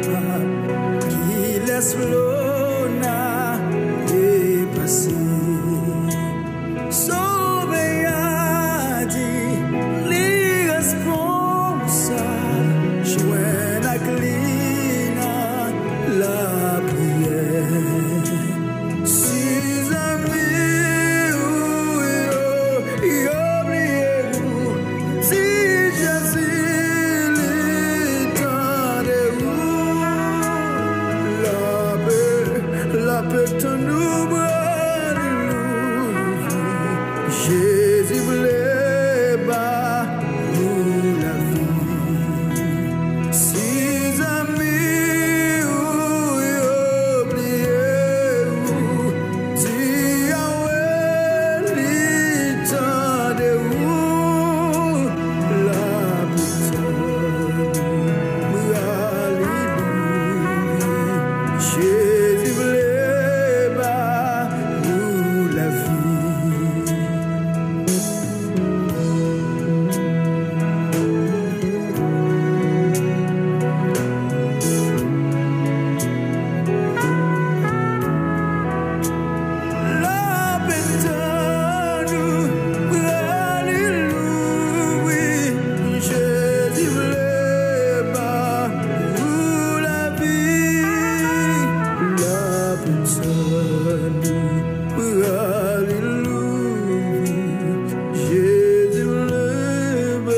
capable qui laisse l'eau n'a dépassé. Sauver a dit l'irresponsable, joint à glina la prière. Si amis oubliez-vous, si Jésus l'étendez vous, la paix te nous bras de l'ouvrir. Jésus voulait bas nous la vie. Si amis oubliez-vous, si Yahweh l'étendez vous, la putain, alléluia. Jésus voulait bas nous la vie. La putain, alléluia. Jésus voulait bas nous la vie. La putain, alléluia. Jésus voulait bas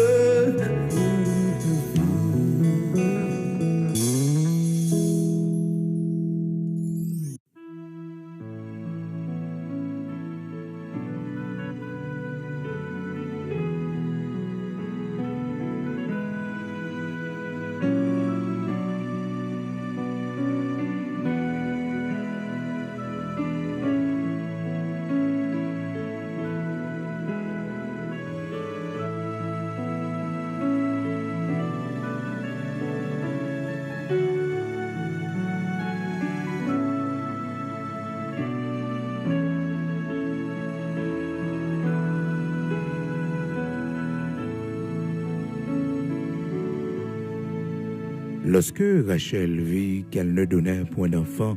Lorsque Rachel vit qu'elle ne donnait point d'enfant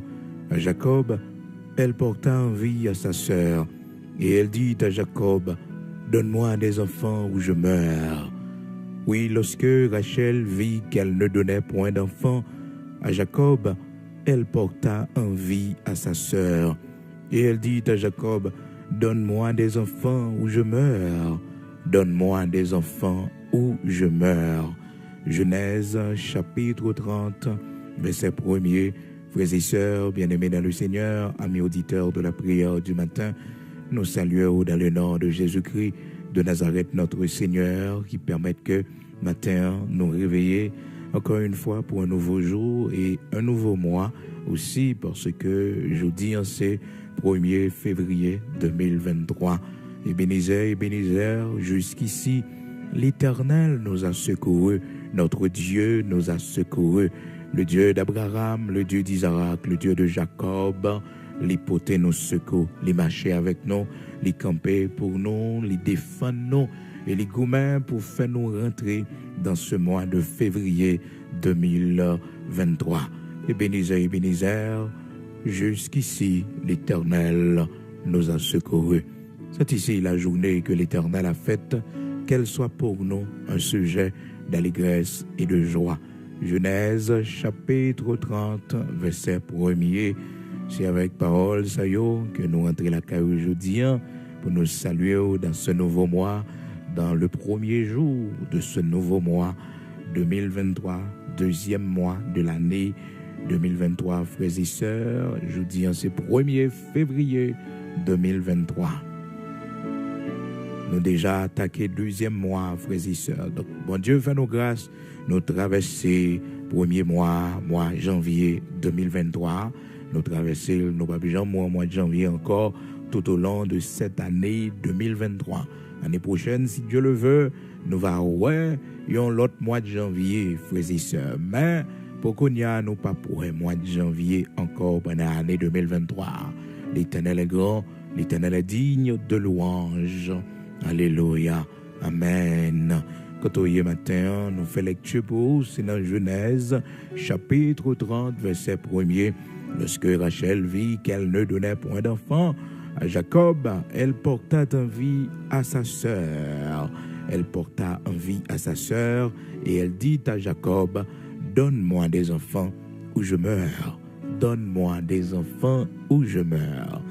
à Jacob, elle porta envie à sa sœur, et elle dit à Jacob, « Donne-moi des enfants ou je meurs. » Oui, lorsque Rachel vit qu'elle ne donnait point d'enfant à Jacob, elle porta envie à sa sœur, et elle dit à Jacob, « Donne-moi des enfants ou je meurs. Donne-moi des enfants ou je meurs. » Genèse chapitre 30, verset 1er. Frères et sœurs, bien-aimés dans le Seigneur, amis auditeurs de la prière du matin, nous saluons dans le nom de Jésus-Christ de Nazareth, notre Seigneur, qui permet que matin nous réveiller encore une fois pour un nouveau jour et un nouveau mois aussi, parce que jeudi, c'est 1er février 2023. Ebenezer, jusqu'ici, l'Éternel nous a secourus. Notre Dieu nous a secourus. Le Dieu d'Abraham, le Dieu d'Isaac, le Dieu de Jacob, les potés nous secourent, les marcher avec nous, les camper pour nous, les défendre nous, et les gourmets pour faire nous rentrer dans ce mois de février 2023. Ebenezer, jusqu'ici, l'Éternel nous a secourus. C'est ici la journée que l'Éternel a faite, qu'elle soit pour nous un sujet d'allégresse et de joie. Genèse chapitre 30, verset 1er. C'est avec parole ça que nous rentrons la caille aujourd'hui pour nous saluer dans ce nouveau mois, dans le premier jour de ce nouveau mois 2023, deuxième mois de l'année 2023. Frères et sœurs, jeudi c'est 1er février 2023. Nous déjà attaqué deuxième mois, frères et sœurs. Donc, bon Dieu fait nos grâces, nous traverser premier mois janvier 2023. Nous traverser nos papillons mois de janvier encore tout au long de cette année 2023. L'année prochaine, si Dieu le veut, nous allons l'autre mois de janvier, frères et sœurs. Mais pour qu'on y a, nous pas pour un mois de janvier encore pendant l'année 2023. L'Éternel est grand, l'Éternel est digne de louange. Alléluia. Amen. Quand on y matin, nous fait lecture pour vous, c'est dans Genèse, chapitre 30, verset 1er. Lorsque Rachel vit qu'elle ne donnait point d'enfant à Jacob, elle porta envie à sa sœur. Elle porta envie à sa sœur et elle dit à Jacob, donne-moi des enfants ou je meurs. Donne-moi des enfants ou je meurs.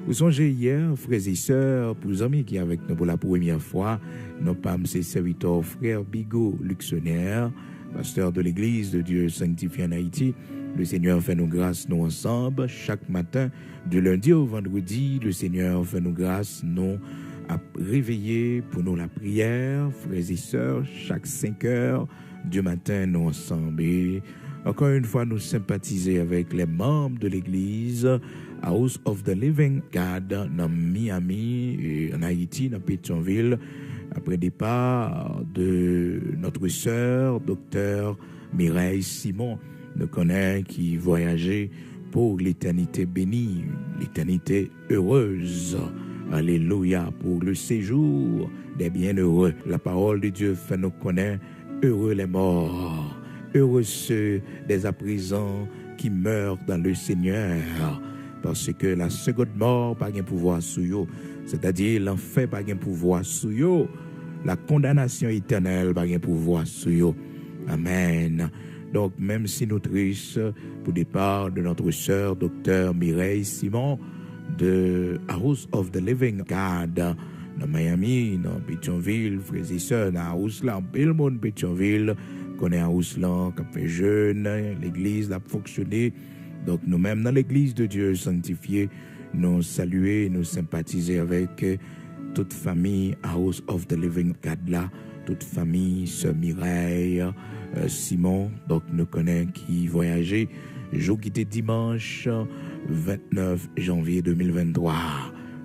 Vous songez hier, frères et sœurs, pour les amis qui sont avec nous pour la première fois, nos PAM, c'est serviteur frère Bigot Luxonnaire, pasteur de l'église de Dieu sanctifié en Haïti. Le Seigneur fait nous grâce, nous ensemble, chaque matin, du lundi au vendredi, le Seigneur fait nous grâce, nous à réveiller pour nous la prière, frères et sœurs, chaque 5 heures du matin, nous ensemble. Et encore une fois, nous sympathiser avec les membres de l'église House of the Living God dans Miami et en Haïti, dans Pétionville, après départ de notre sœur, docteur Mireille Simon, nous connaît qui voyageait pour l'éternité bénie, l'éternité heureuse. Alléluia, pour le séjour des bienheureux. La parole de Dieu fait nous connaître heureux les morts, heureux ceux dès à présent qui meurent dans le Seigneur. Parce que la seconde mort n'a pas de pouvoir sur eux. C'est-à-dire l'enfer n'a pas de pouvoir sur eux. La condamnation éternelle n'a pas de pouvoir sur eux. Amen. Donc, même si nous tristes pour le départ de notre sœur, docteur Mireille Simon, de House of the Living God, dans Miami, dans Pétionville, frères et sœurs, dans Houslan, le monde Pétionville, connaît Houslan, qui fait jeune, l'église a fonctionné. Donc, nous-mêmes, dans l'église de Dieu sanctifié, nous saluer, nous sympathiser avec toute famille House of the Living God là, toute famille, sœur Mireille, Simon, donc nous connaissons qui voyageait, jour qui était dimanche 29 janvier 2023.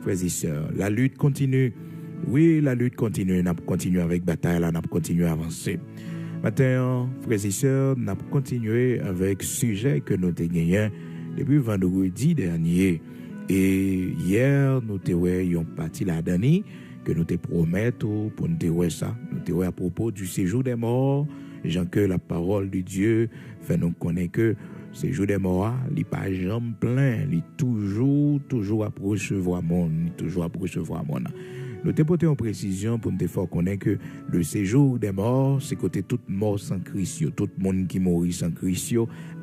Frères et sœurs, la lutte continue. Oui, la lutte continue. Nous continuons avec bataille, nous continuons à avancer. Maintenant, frères et sœurs, nous continuons avec le sujet que nous avons gagné depuis vendredi dernier. Et hier, nous avons parti la dernière que nous te promettons pour nous dire ça. Nous avons à propos du séjour des morts. Jean que la parole de Dieu fait nous connaître que séjour des morts, il n'est pas jamais plein, il est toujours à recevoir monde, toujours à recevoir monde. Nous te portons en précision pour nous faire connaître que le séjour des morts, c'est côté toute mort sans Christ, tout le monde qui mourit sans Christ,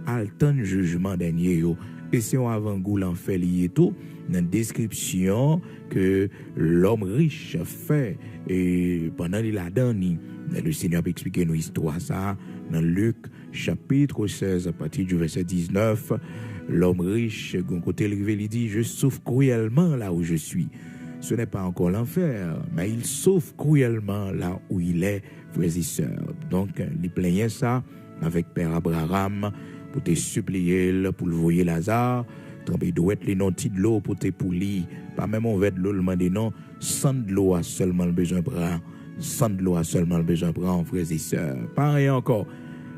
a le temps de jugement dernier. Et si on avant-goût l'enfer lié tout, dans la description que l'homme riche fait, et pendant la dernière, le Seigneur a expliqué nos histoires ça, dans Luc chapitre 16, à partir du verset 19, l'homme riche, d'un côté, il dit, je souffre cruellement là où je suis. Ce n'est pas encore l'enfer, mais il souffre cruellement là où il est, frères et sœurs. Donc, il plaignait ça avec Père Abraham pour te supplier, pour le voyer Lazare, tremper douette les noms de l'eau pour te poulir, pas même on veut de l'eau, le demander non, sans de l'eau a seulement le besoin de prendre, sans de l'eau a seulement le besoin de prendre, frères et sœurs. Pas rien encore.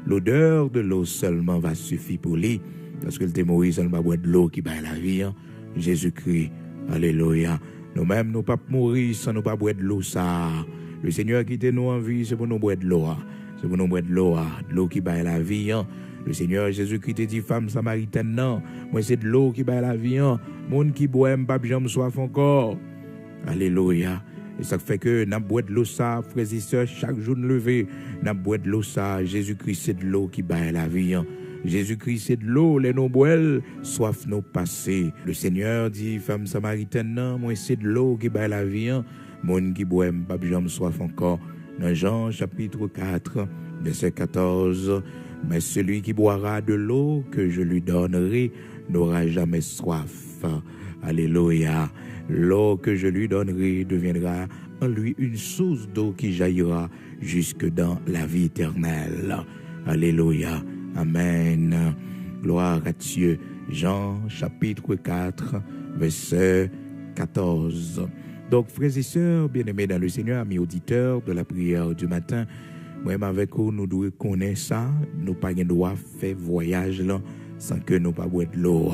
L'odeur de l'eau seulement va suffire pour lui, parce que le témoin seulement boire de l'eau qui bat la vie, hein? Jésus-Christ, alléluia. Nous-mêmes, nous ne pouvons pas mourir sans nous pas boire de l'eau, ça. Le Seigneur qui était nous en vie, c'est pour nous boire de l'eau. C'est pour nous boire de l'eau qui bat la vie. Hein? Le Seigneur Jésus-Christ dit, femme samaritaine, non. Moi, c'est de l'eau qui bat la vie. Hein? Monde qui boit, pas jamais soif encore. Alléluia. Et ça fait que nous boire de l'eau, ça, frères et sœurs, chaque jour de lever, nous boire de l'eau, ça. Jésus-Christ, c'est de l'eau qui bat la vie. Hein? Jésus-Christ, c'est de l'eau, les nous boire, soif nous passer. Le Seigneur dit, femme samaritaine, non, moi, c'est de l'eau qui bat la vie. Hein? Monde qui boit, pas jamais soif encore. Dans Jean, chapitre 4, verset 14, mais celui qui boira de l'eau que je lui donnerai n'aura jamais soif. Alléluia. L'eau que je lui donnerai deviendra en lui une source d'eau qui jaillira jusque dans la vie éternelle. Alléluia. Amen. Gloire à Dieu. Jean, chapitre 4, verset 14. Donc, frères et sœurs, bien-aimés dans le Seigneur, amis auditeurs de la prière du matin, moi-même avec vous, nous devons connaître ça. Nous pas de droit faire voyage là sans que nous pas boire de l'eau.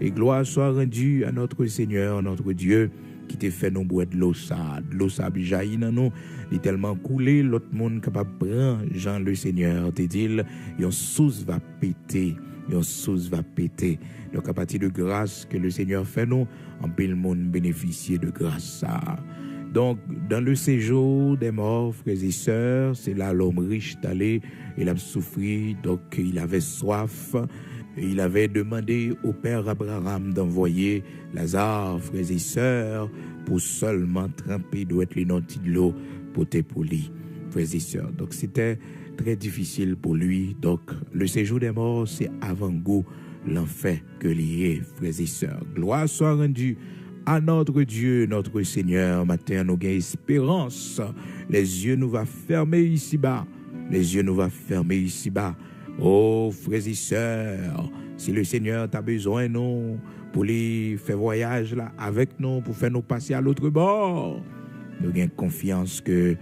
Et gloire soit rendue à notre Seigneur, notre Dieu, qui te fait nous boire de l'eau ça jaillit dans nous, il est tellement coulé, l'autre monde capable prendre, Jean le Seigneur te dit, yon source va péter, yon source va péter. Donc à partir de grâce que le Seigneur fait nous, en pile monde bénéficier de grâce ça. Donc, dans le séjour des morts, frères et sœurs, c'est là l'homme riche allé, il a souffert, donc il avait soif, et il avait demandé au Père Abraham d'envoyer Lazare, frères et sœurs, pour seulement tremper d'eau les nantis de l'eau pour te poli, frères et sœurs. Donc, c'était très difficile pour lui. Donc, le séjour des morts, c'est avant-goût l'enfer que lié, frères et sœurs. Gloire soit rendue à notre Dieu, notre Seigneur. Matin, nous avons espérance. Les yeux nous va fermer ici-bas. Les yeux nous va fermer ici-bas. Oh, frères et sœurs, si le Seigneur t'a besoin, nous, pour les faire voyage là avec nous, pour faire nous passer à l'autre bord, nous avons confiance que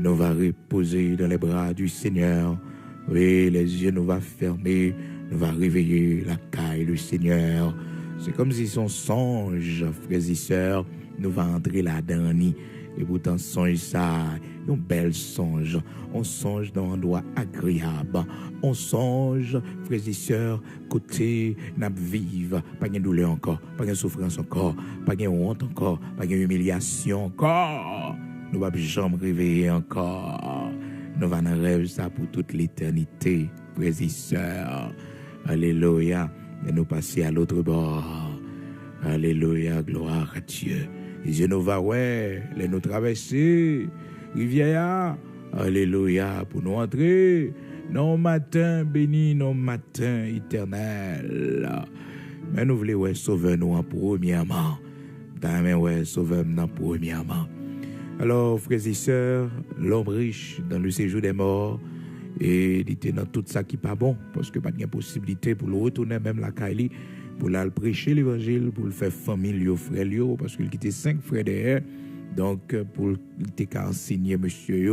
nous va reposer dans les bras du Seigneur. Oui, les yeux nous va fermer, nous va réveiller la caille du Seigneur. C'est comme si son songe, frères et sœurs, nous va entrer là-dedans. Et pourtant, songe ça, un bel songe. On songe dans un endroit agréable. On songe, frères et sœurs, côté n'a vivre, pas de douleur encore, pas de souffrance encore, pas de honte encore, pas de humiliation encore. Nous ne va jamais réveiller encore. Nous allons rêver ça pour toute l'éternité, frères et sœurs. Alléluia. Et nous passer à l'autre bord. Alléluia, gloire à Dieu. Les yeux nous va, ouais, les nous traverser, rivière, alléluia, pour nous entrer, non matin béni, non matin éternel. Mais nous voulons, ouais, sauver nous en premièrement. Mais ouais, sauver nous en premièrement. Alors, frères et sœurs, l'homme riche dans le séjour des morts, et il était dans tout ça qui n'est pas bon, parce que pas de possibilité pour le retourner même la Kaili, pour le prêcher l'évangile, pour le faire famille, frère, parce qu'il quittait 5 frères derrière. Donc, pour il t'a enseigné, monsieur,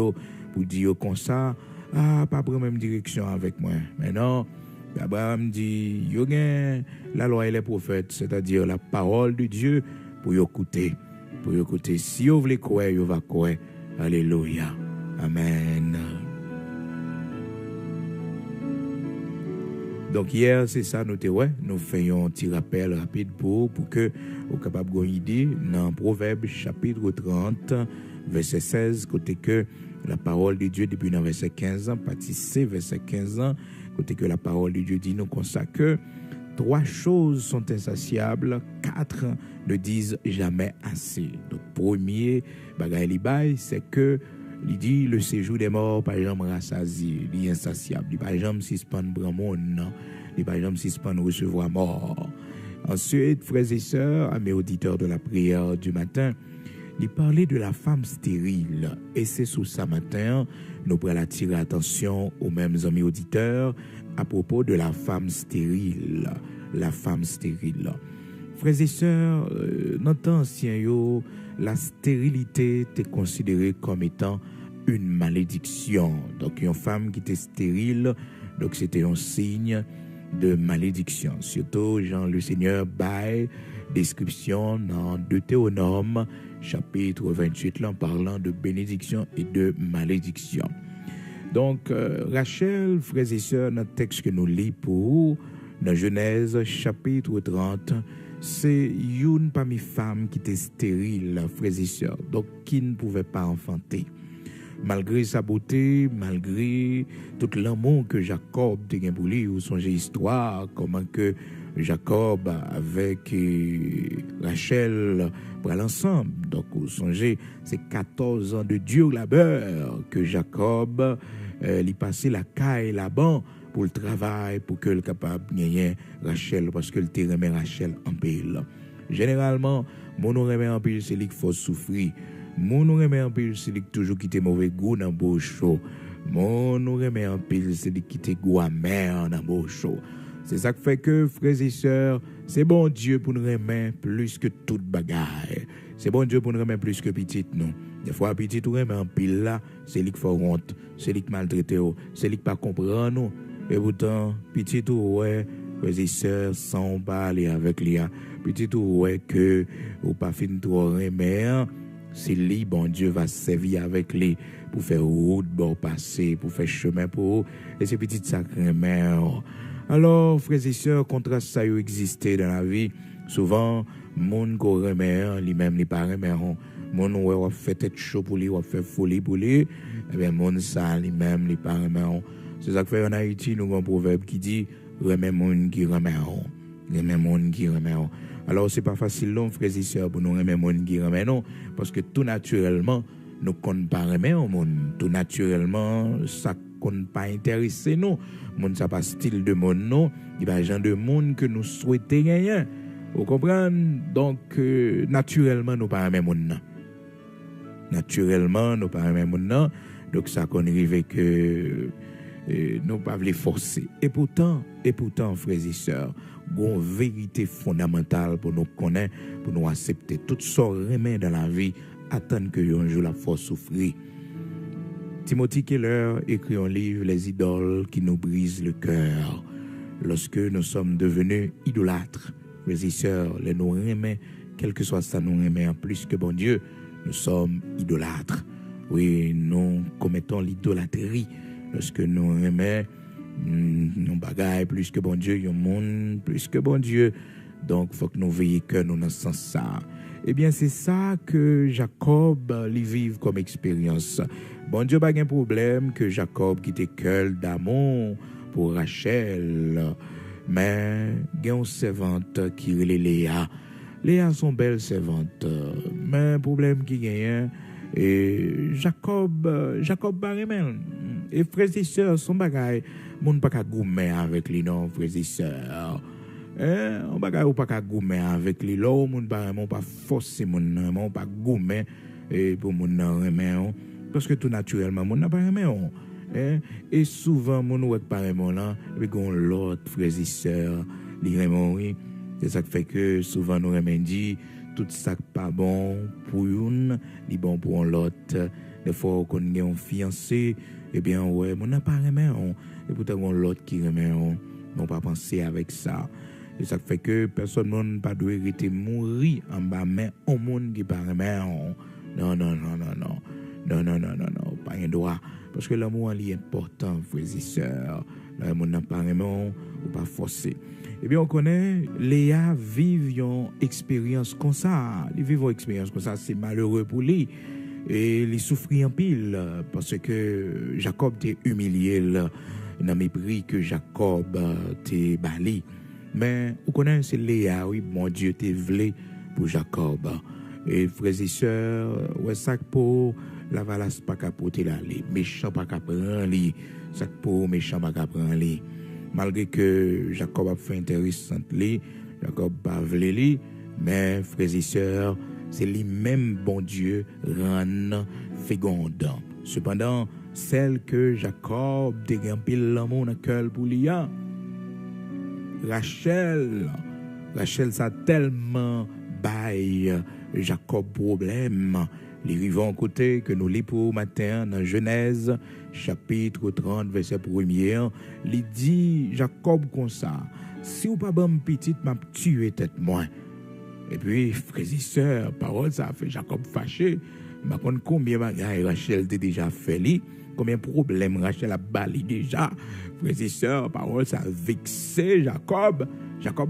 pour dire comme ça, ah, pas prendre même direction avec moi. Mais non, Abraham dit, yo gen la loi et les prophètes, c'est-à-dire la parole de Dieu, pour écouter. Pour écouter. Si vous voulez croire, vous va croire. Alléluia. Amen. Donc hier, c'est ça, nous faisons un petit rappel rapide pour que vous soyez capable d'avoir une idée dans Proverbe chapitre 30, verset 16, côté que la parole de Dieu, depuis dans verset 15, partie C, verset 15, côté que la parole de Dieu dit nous comme ça que 3 choses sont insatiables, 4 ne disent jamais assez. Donc premier bagay c'est que il dit le séjour des morts par exemple rassasié, il est insatiable, il par exemple suspend bramon, il par exemple suspend recevoir mort. Ensuite, frères et sœurs, à mes auditeurs de la prière du matin, il parlait de la femme stérile et c'est sous ça matin nous pourrons attirer attention aux mêmes amis auditeurs à propos de la femme stérile, la femme stérile. Frères et sœurs, dans le temps ancien, la stérilité était considérée comme étant une malédiction. Donc, une femme qui était stérile, donc c'était un signe de malédiction. Surtout, Jean le Seigneur baille description dans Deutéronome, chapitre 28, là, en parlant de bénédiction et de malédiction. Donc, Rachel, frères et sœurs, dans le texte que nous lisons pour dans Genèse, chapitre 30, c'est une parmi les femmes qui était stérile, frères et sœurs, donc qui ne pouvait pas enfanter. Malgré sa beauté, malgré tout l'amour que Jacob a pour lui, ou son histoire, comment que Jacob avec Rachel pour l'ensemble. Donc, vous songez, c'est 14 ans de dur labeur que Jacob lui passait la caille là-bas pour le travail, pour que le capable gagner Rachel, parce que le terrain Rachel en pile. Généralement, mon remet en pile, c'est lui qu'il faut souffrir. Mon remet en pile, c'est lui qui toujours quitte mauvais goût dans beau chaud. Mon remet en pile, c'est lui qui quitte goût amer dans beau chaud. C'est ça qui fait que, frères et sœurs, c'est bon Dieu pour nous remettre plus que toute bagaille. C'est bon Dieu pour nous remettre plus que petit, non. Des fois, petit, nous remet en pile là, c'est lui qui fait honte, c'est lui qui maltraite, c'est lui qui pas comprend, nous. Et pourtant, petit, ouais, frères et sœurs, sans parler avec lui, petit ou ouais que ou pas fin trop remer, c'est lui, bon Dieu va servir avec lui pour faire route, bon passer, pour faire chemin pour eux, et c'est petit sacré mère. Alors, frères et sœurs, contraste ça y existé dans la vie, souvent, moun ko remer, lui-même, li pas remer, moun ouais, fait tête chaud pour lui, fait folie pour lui, eh bien, moun ça, lui-même, li pas remer. C'est ça que fait en Haïti, nous avons un proverbe qui dit, remer moun qui remer, remer moun qui remer. Alors, c'est pas facile, non, frères et sœurs, pour nous remer moun qui remer, non, parce que tout naturellement, nous ne comptons pas remer au monde. Tout naturellement, ça ne compte pas intéresser nous. Monde, ça pas style de monde, non. Il y a des gens de monde que nous souhaitons gagner. Vous comprenez? Donc, naturellement, nous ne pas remer monde. Naturellement, nous ne pas remer monde. Donc, ça qu'on arrive que nous ne pas les forcer. Et pourtant, frères et sœurs, une vérité fondamentale pour nous connaître, pour nous accepter toutes sortes de remèdes dans la vie, attendre que un jour la force souffrir. Timothy Keller écrit un livre, Les idoles qui nous brisent le cœur. Lorsque nous sommes devenus idolâtres, frères et sœurs, les nous remet, quel que soit ça, nous remet en plus que bon Dieu, nous sommes idolâtres. Oui, nous commettons l'idolâtrie lorsque nous remet nos bagailles plus que bon Dieu, un monde plus que bon Dieu. Donc, il faut que nous veillions que nous dans ce sens-là. Eh bien, c'est ça que Jacob lui vive comme expérience. Bon Dieu, pas de problème que Jacob qui était cœur d'amour pour Rachel. Mais, il y a une servante qui est Léa. Léa, son belle servante. Mais, problème qui gagne, et Jacob pas remen. Et frères et sœurs, son bagaille, moun pas qu'à goumer avec les non, frères et sœurs. On bagaille ou pas qu'à goumer avec les là, moun pas forcer moun pas goumer et pour moun remen parce que tout naturellement moun n'a pas remen. Et souvent moun ou pas remen là, et gon l'autre frères et sœurs, li remen oui. C'est ça qui fait que souvent nous remen dit tout ça pas bon pour une, li bon pour l'autre. Des fois qu'on est un fiancé, eh bien ouais, mon n'a pas remen et pourtant on l'autre qui remen on pas penser avec ça. Et ça fait que personne ne pas doit rester mourir en bas mais au monde qui pas remen non, pas un droit parce que l'amour est important, frères et sœurs. L'amour n'a pas remen ou pas forcé. Eh bien, on connaît, Léa vive une expérience comme ça. Il vit une expérience comme ça, c'est malheureux pour lui. Et il souffrit en pile parce que Jacob t'est humilié dans mépris que Jacob t'est bali. Mais on connaît, c'est Léa, oui, mon Dieu t'est vlé pour Jacob. Et frères et sœurs, ouais, ça pour la valasse pas qu'à porter là, les méchants pas qu'à prendre les, ça pour méchants pas qu'à prendre les. Malgré que Jacob a fait intéressant li, Jacob pas vle li, mais frères et sœurs, c'est lui-même bon Dieu rend fécondant. Cependant, celle que Jacob dégampil l'amour dans cœur pour lui, Rachel ça tellement bail Jacob problème. Les vivants côté que nous lisons pour matin dans Genèse chapitre 30 verset 1er, il dit Jacob comme ça, si ou pas bon petite m'a tué tête moi. Et puis frères et sœurs, parole ça fait Jacob fâché. M'a connait combien bagaille Rachel t'a déjà fait li, combien problème Rachel a bali déjà. Frères et sœurs, parole ça vexé Jacob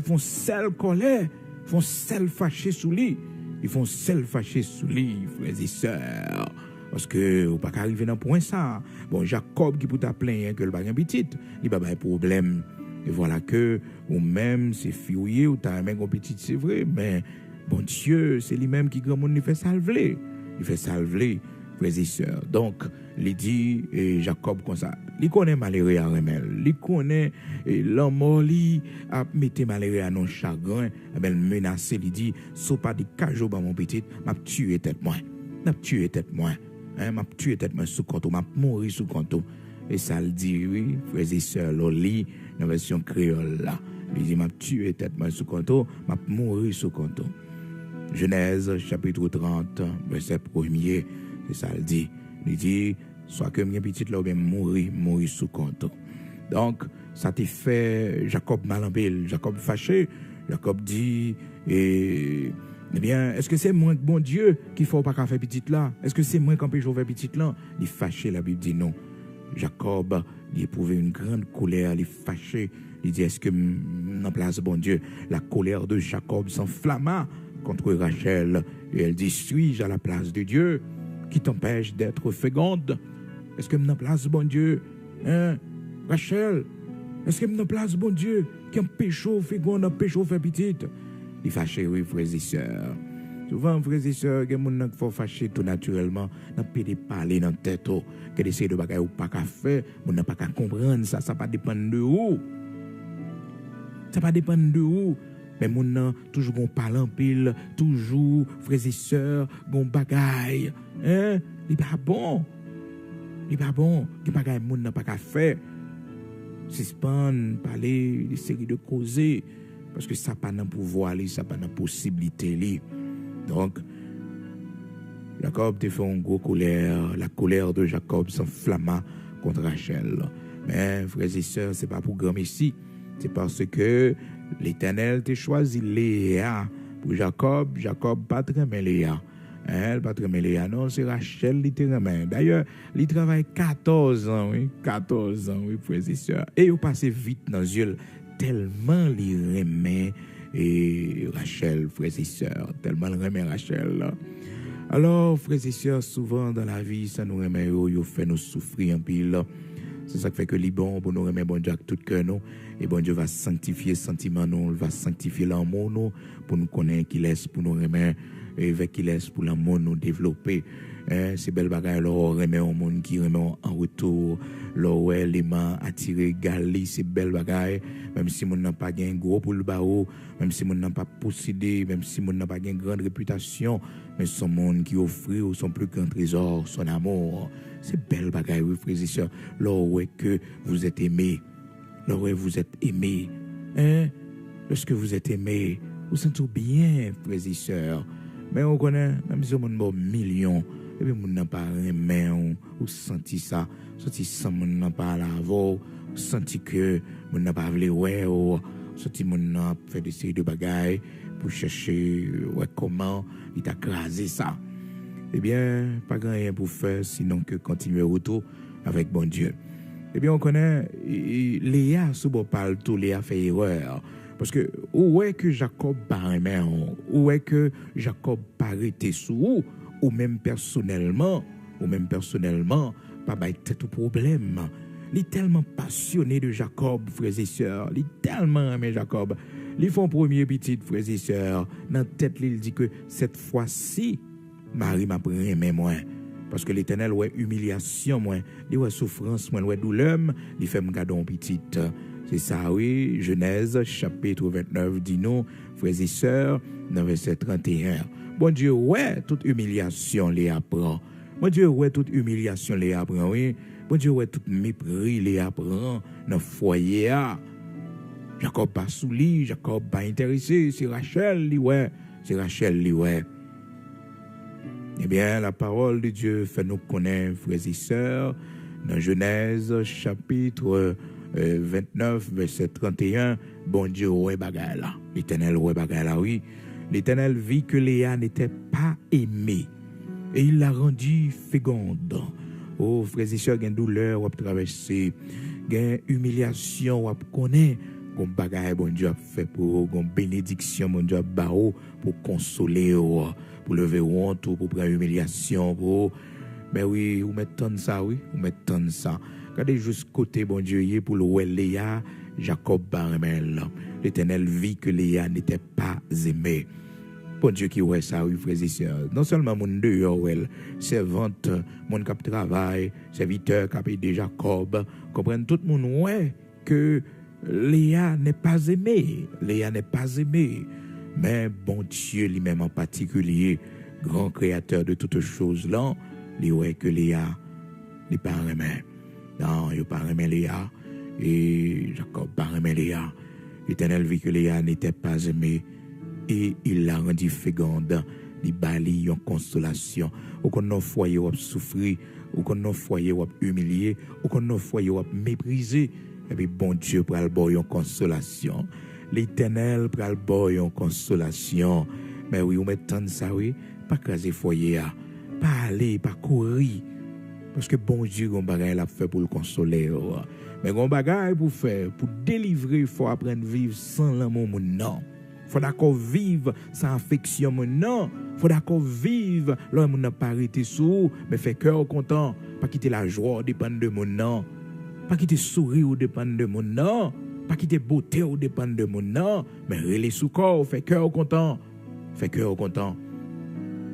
font seul colère, font seul fâché sous lui. Ils font seul fâché sous lui, frères et sœurs. Parce que, ou pas qu'arriver dans point ça. Bon, Jacob qui peut t'appeler que le baguette petite, il n'y a pas de problème. Et voilà que, ou même, c'est fouillé, ou t'as un mec petite, c'est vrai, mais, bon Dieu, c'est lui-même qui, grand monde, il fait salver. Il fait salver, frères et sœurs. Donc, il dit, Jacob comme ça, il connaît malheureux à remel, il connaît l'homme mort, il a mis malheureux à non chagrin, il menace, il dit, sauf pas de cajou dans mon petit, m'a tué tête moi, m'a tué tête moi sous compte, m'a mourir sous compte. Et ça le dit, oui, frères et sœurs, l'oli, dans la version créole là, il dit, m'a tué tête moi sous compte, m'a mourir sous compte. Genèse chapitre 30, verset 1er, c'est ça le dit, soit que mes petites là bien mourir sous compte. Donc ça t'a fait Jacob mal en pile, Jacob fâché. Jacob dit, eh bien, est-ce que c'est moi, bon Dieu, qui faut pas faire petite là? Est-ce que c'est moi qui empêche de faire petite là? Il est fâché, la Bible dit non. Jacob, il éprouvait une grande colère, il est fâché. Il dit, est-ce que, en place, bon Dieu, la colère de Jacob s'enflamma contre Rachel. Et elle dit, suis-je à la place de Dieu qui t'empêche d'être féconde? Est-ce que, en place, bon Dieu, hein, Rachel, est-ce que, en place, bon Dieu, qui empêche de féconde, empêche de faire petite? Il est fâché, oui, frères et sœurs. Souvent, frères et sœurs, il y a des gens qui sont fâchés tout naturellement. N'a pas de parler dans la tête, que d'essayer de bagaille ou pas qu'à faire, on n'a pas qu'à comprendre ça, ça pas dépendre de où. Ça pas dépendre de où. Mais mon toujours on parle en pile, toujours frères et sœurs, gon bagaille, hein? Il pas bon. Il pas bon, que bagaille mon n'a pas qu'à faire. Suspendre, parler, des séries de causer parce que ça pas dans pouvoir, ça pas dans possibilité li. Donc Jacob te fait une grosse colère, la colère de Jacob s'enflamma contre Rachel. Mais frères et sœurs, c'est pas pour grand ici. C'est parce que l'Éternel t'a choisi Léa pour Jacob. Jacob pas très bien Léa. Elle pas très bien Léa. Non, c'est Rachel qui te remet. D'ailleurs, il travaille 14 ans, oui. 14 ans, oui, frères et sœurs. Et il passe vite dans les yeux, tellement il remet et Rachel, frères et sœurs. Tellement il remet Rachel. Alors, frères et sœurs, souvent dans la vie, ça nous remet, il fait nous souffrir un peu. C'est ça qui fait que les bons pour nous remettre bon Dieu avec tout cœur nous et bon Dieu va sanctifier sentiment nous, va sanctifier l'amour nous pour nous connaître qu'il laisse pour nous remettre et avec qu'il laisse pour l'amour nous développer. C'est belle bagaille là remet au monde qui remet en retour là ouais les mains attirer gali c'est belle bagaille même si mon n'a pas gain gros pour le barreau même si mon n'a pas possédé même si mon n'a pas gain grande réputation mais son monde qui offre son plus grand trésor son amour. C'est belle bagaille, oui, frères et sœurs. Là où est que vous êtes aimés. Là où vous êtes aimés. Hein? Lorsque vous êtes aimés, vous sentez bien, frères et sœurs. Mais on connaît, même si on a millions, et puis on n'a pas aimé, on senti ça. Senti ça, on n'a pas la voix. On senti que on n'a pas voulu, ouais, on senti on n'a fait des séries de bagailles pour chercher, ouais, comment il t'a crasé ça. Eh bien, pas grand rien pour faire sinon que continuer retour avec bon Dieu. Eh bien, on connaît Léa, si on parle tout, Léa fait erreur. Parce que où est que Jacob paraît, où est que Jacob paraît sous, ou même personnellement, pas bail tête au problème. Il est tellement passionné de Jacob, frères et sœurs. Il est tellement aimé Jacob. Ils font premier petit, frères et sœurs. Dans la tête, il dit que cette fois-ci, Marie m'a pris mais moi parce que l'Éternel ouais humiliation moi il ouais souffrance moi ouais douleur il fait me garder petite c'est ça oui Genèse chapitre 29 dit nous frères et sœurs dans verset 31 bon Dieu ouais toute humiliation les apprend bon Dieu ouais toute humiliation les apprend oui bon Dieu ouais toute mépris les apprend dans foyer Jacob pas souli Jacob pas intéressé c'est Rachel ouais Eh bien, la parole de Dieu fait nous connaître, frères et sœurs, dans Genèse, chapitre 29, verset 31, bon Dieu, ouais bagaille là. L'Éternel, ouais bagaille là, oui. L'Éternel vit que Léa n'était pas aimée, et il l'a rendue féconde. Oh, frères et sœurs, il y a une douleur, on va traverser, il y a une humiliation, on va connaître. Gon bagaille bon Dieu a fait pour gon bénédiction bon Dieu a bao pour consoler pour lever honte pour prendre humiliation pour mais oui ou mettre ça oui ou mettre ça regardez juste côté bon Dieu pour le Léa Jacob Barmel l'Éternel vit que Léa n'était pas aimée bon Dieu qui ouais ça oui frères et sœurs non seulement mon dehors servante mon cap travail serviteur cap de Jacob comprendre tout le monde ouais que Léa n'est pas aimée. Mais bon Dieu lui-même en particulier, grand créateur de toutes choses là, il ouais que Léa n'est pas aimée. Non, il n'est pas aimé Léa. Et Jacob pas aimé Léa. L'Éternel vit que Léa n'était pas aimée. Et il l'a rendu féconde. Il bali en consolation. Ou qu'on a foyer ou souffrir. Ou qu'on a foyer ou humilié. Ou qu'on a foyer ou méprisé. Et puis bon Dieu pral boy en consolation. L'Éternel pral boy en consolation. Mais oui, on met tant de ça, oui. Pas craser foyer, pas aller, pas courir. Parce que bon Dieu, on bagaille l'a fait pour le consoler. Mais on bagaille pour faire, pour délivrer, il faut apprendre à vivre sans l'amour, non. Faut d'accord vivre sans affection, non. Faut d'accord vivre, l'homme n'a pas arrêté sous, mais fait cœur content. Pas quitter la joie, dépend de mon nom. Pas quitter sourire, dépend de mon nom. Pas quitter beauté, dépend de mon nom. Mais relais sous corps, fait cœur content. Fait cœur content.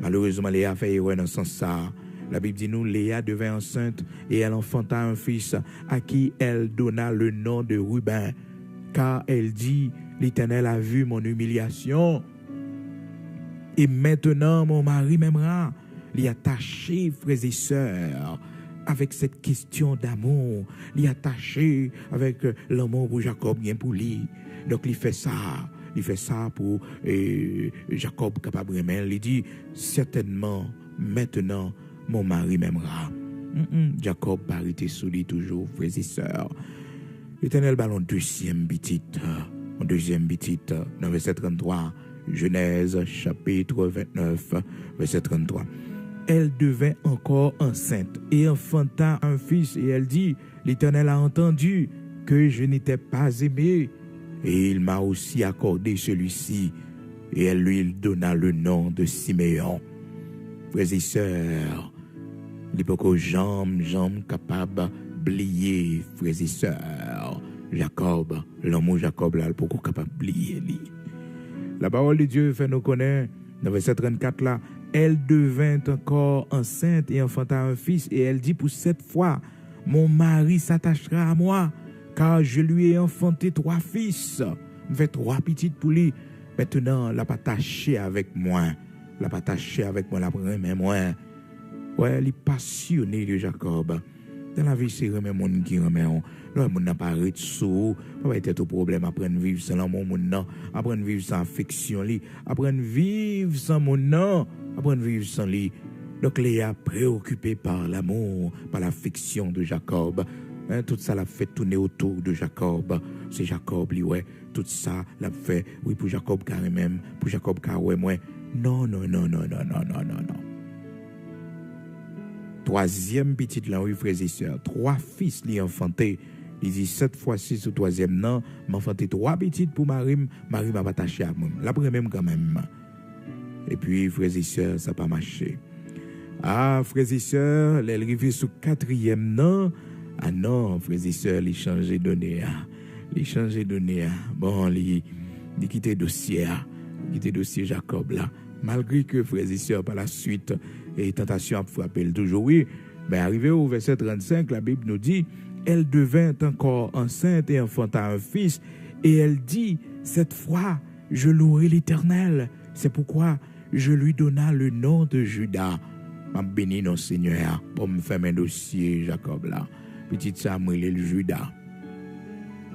Malheureusement, Léa fait erreur dans ce sens ça. La Bible dit nous, Léa devint enceinte et elle enfanta un fils à qui elle donna le nom de Ruben. Car elle dit, l'Éternel a vu mon humiliation. Et maintenant, mon mari m'aimera. Il est attaché, frères et sœurs, avec cette question d'amour. Il est attaché avec l'amour pour Jacob, bien pour lui. Donc, il fait ça. Il fait ça pour Jacob capable de m'aimer. Il dit, certainement, maintenant, mon mari m'aimera. Jacob va arrêter sous lui toujours, frères et sœurs. L'Éternel ballon deuxième petite, dans verset 33, Genèse chapitre 29, verset 33. Elle devint encore enceinte et enfanta un fils et elle dit, l'Éternel a entendu que je n'étais pas aimé et il m'a aussi accordé celui-ci et elle lui donna le nom de Siméon. Frères et sœurs, l'époque jambes capable oublier, frères et sœurs. Jacob, l'amour Jacob là, beaucoup capable oublier lui. La parole de Dieu fait nous connaître dans verset 34 là, elle devint encore enceinte et enfanta un fils et elle dit pour cette fois, mon mari s'attachera à moi car je lui ai enfanté 3 fils. Je fais 3 petites pour lui. Maintenant, la pas attaché avec moi. La pas attaché avec moi, la remet moi. Ouais, elle est passionnée de Jacob. Dans la vie, c'est remet mon qui remet on. Là, mon n'a pas arrêté sous. Pas être au problème apprendre vivre sans l'amour mon non. Apprendre vivre sans affection li. Apprendre vivre sans mon non. Apprendre vivre sans lui. Donc, Léa préoccupée par l'amour, par l'affection de Jacob. Hein, tout ça l'a fait tourner autour de Jacob. C'est Jacob, lui, ouais. Tout ça l'a fait, oui, pour Jacob, car même, pour Jacob, car ouais, moi. Non. Troisième petite là, oui, frères et sœurs. 3 fils lui enfantés. Il dit, cette fois-ci, ce troisième nom, m'enfanté 3 petites pour Marie m'a attaché à moi. La première quand même. Et puis, frères et sœurs, ça n'a pas marché. Ah, frères et sœurs, elle est arrivée sous 4e nom. Ah non, frères et sœurs, il changé de données. Il changé de données. Bon, il quitté dossier. Il quitté dossier Jacob là. Malgré que, frères et sœurs, par la suite, et tentation a frappé toujours, oui. Mais arrivé au verset 35, la Bible nous dit, elle devint encore enceinte et enfanta un fils. Et elle dit, cette fois, je louerai l'Éternel. C'est pourquoi je lui donna le nom de Judas. M'a béni non Seigneur pour me faire un dossier Jacob là. Petite ça, moi le Judas.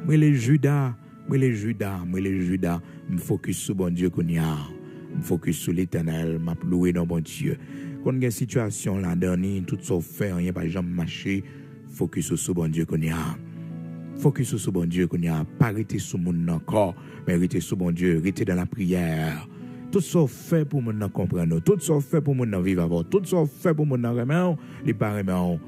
Moi le Judas. Me focus sur bon Dieu qu'on y a. Me focus sur l'Éternel. M'a loué dans bon Dieu. Quand il y a une situation là dernière, tout ça fait rien pas jamais marcher. Focus sur bon Dieu qu'on y a. Focus sur bon Dieu qu'on y a. Pas arrêter sur mon encore, mais arrêter sur bon Dieu, arrêter dans la prière. Tout ça fait pour mon comprendre, tout ça fait pour mon vivre avant, tout ça fait pour mon remettre, les parents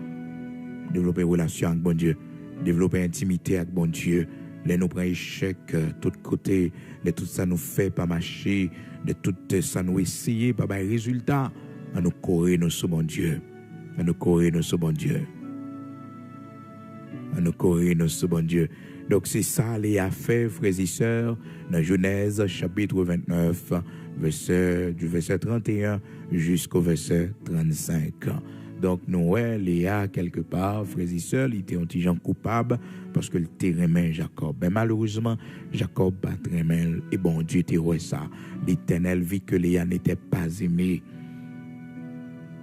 développer relation avec bon Dieu, développer intimité avec bon Dieu. Les nous prend échec tout côté, de tout ça nous fait pas marcher, de tout ça nous essayer pas bail résultat, à nous courir nous sur bon Dieu. À nous courir nous sur bon Dieu. À nous courir nous sur bon Dieu. Donc c'est ça les affaires frères et sœurs dans Genèse chapitre 29 du verset 31 jusqu'au verset 35. Donc Noël Léa quelque part frères et sœurs, il était un petit gens coupable parce que le terrain Jacob. Mais malheureusement Jacob pas très mal et bon Dieu était ça. L'Éternel vit que Léa n'était pas aimée.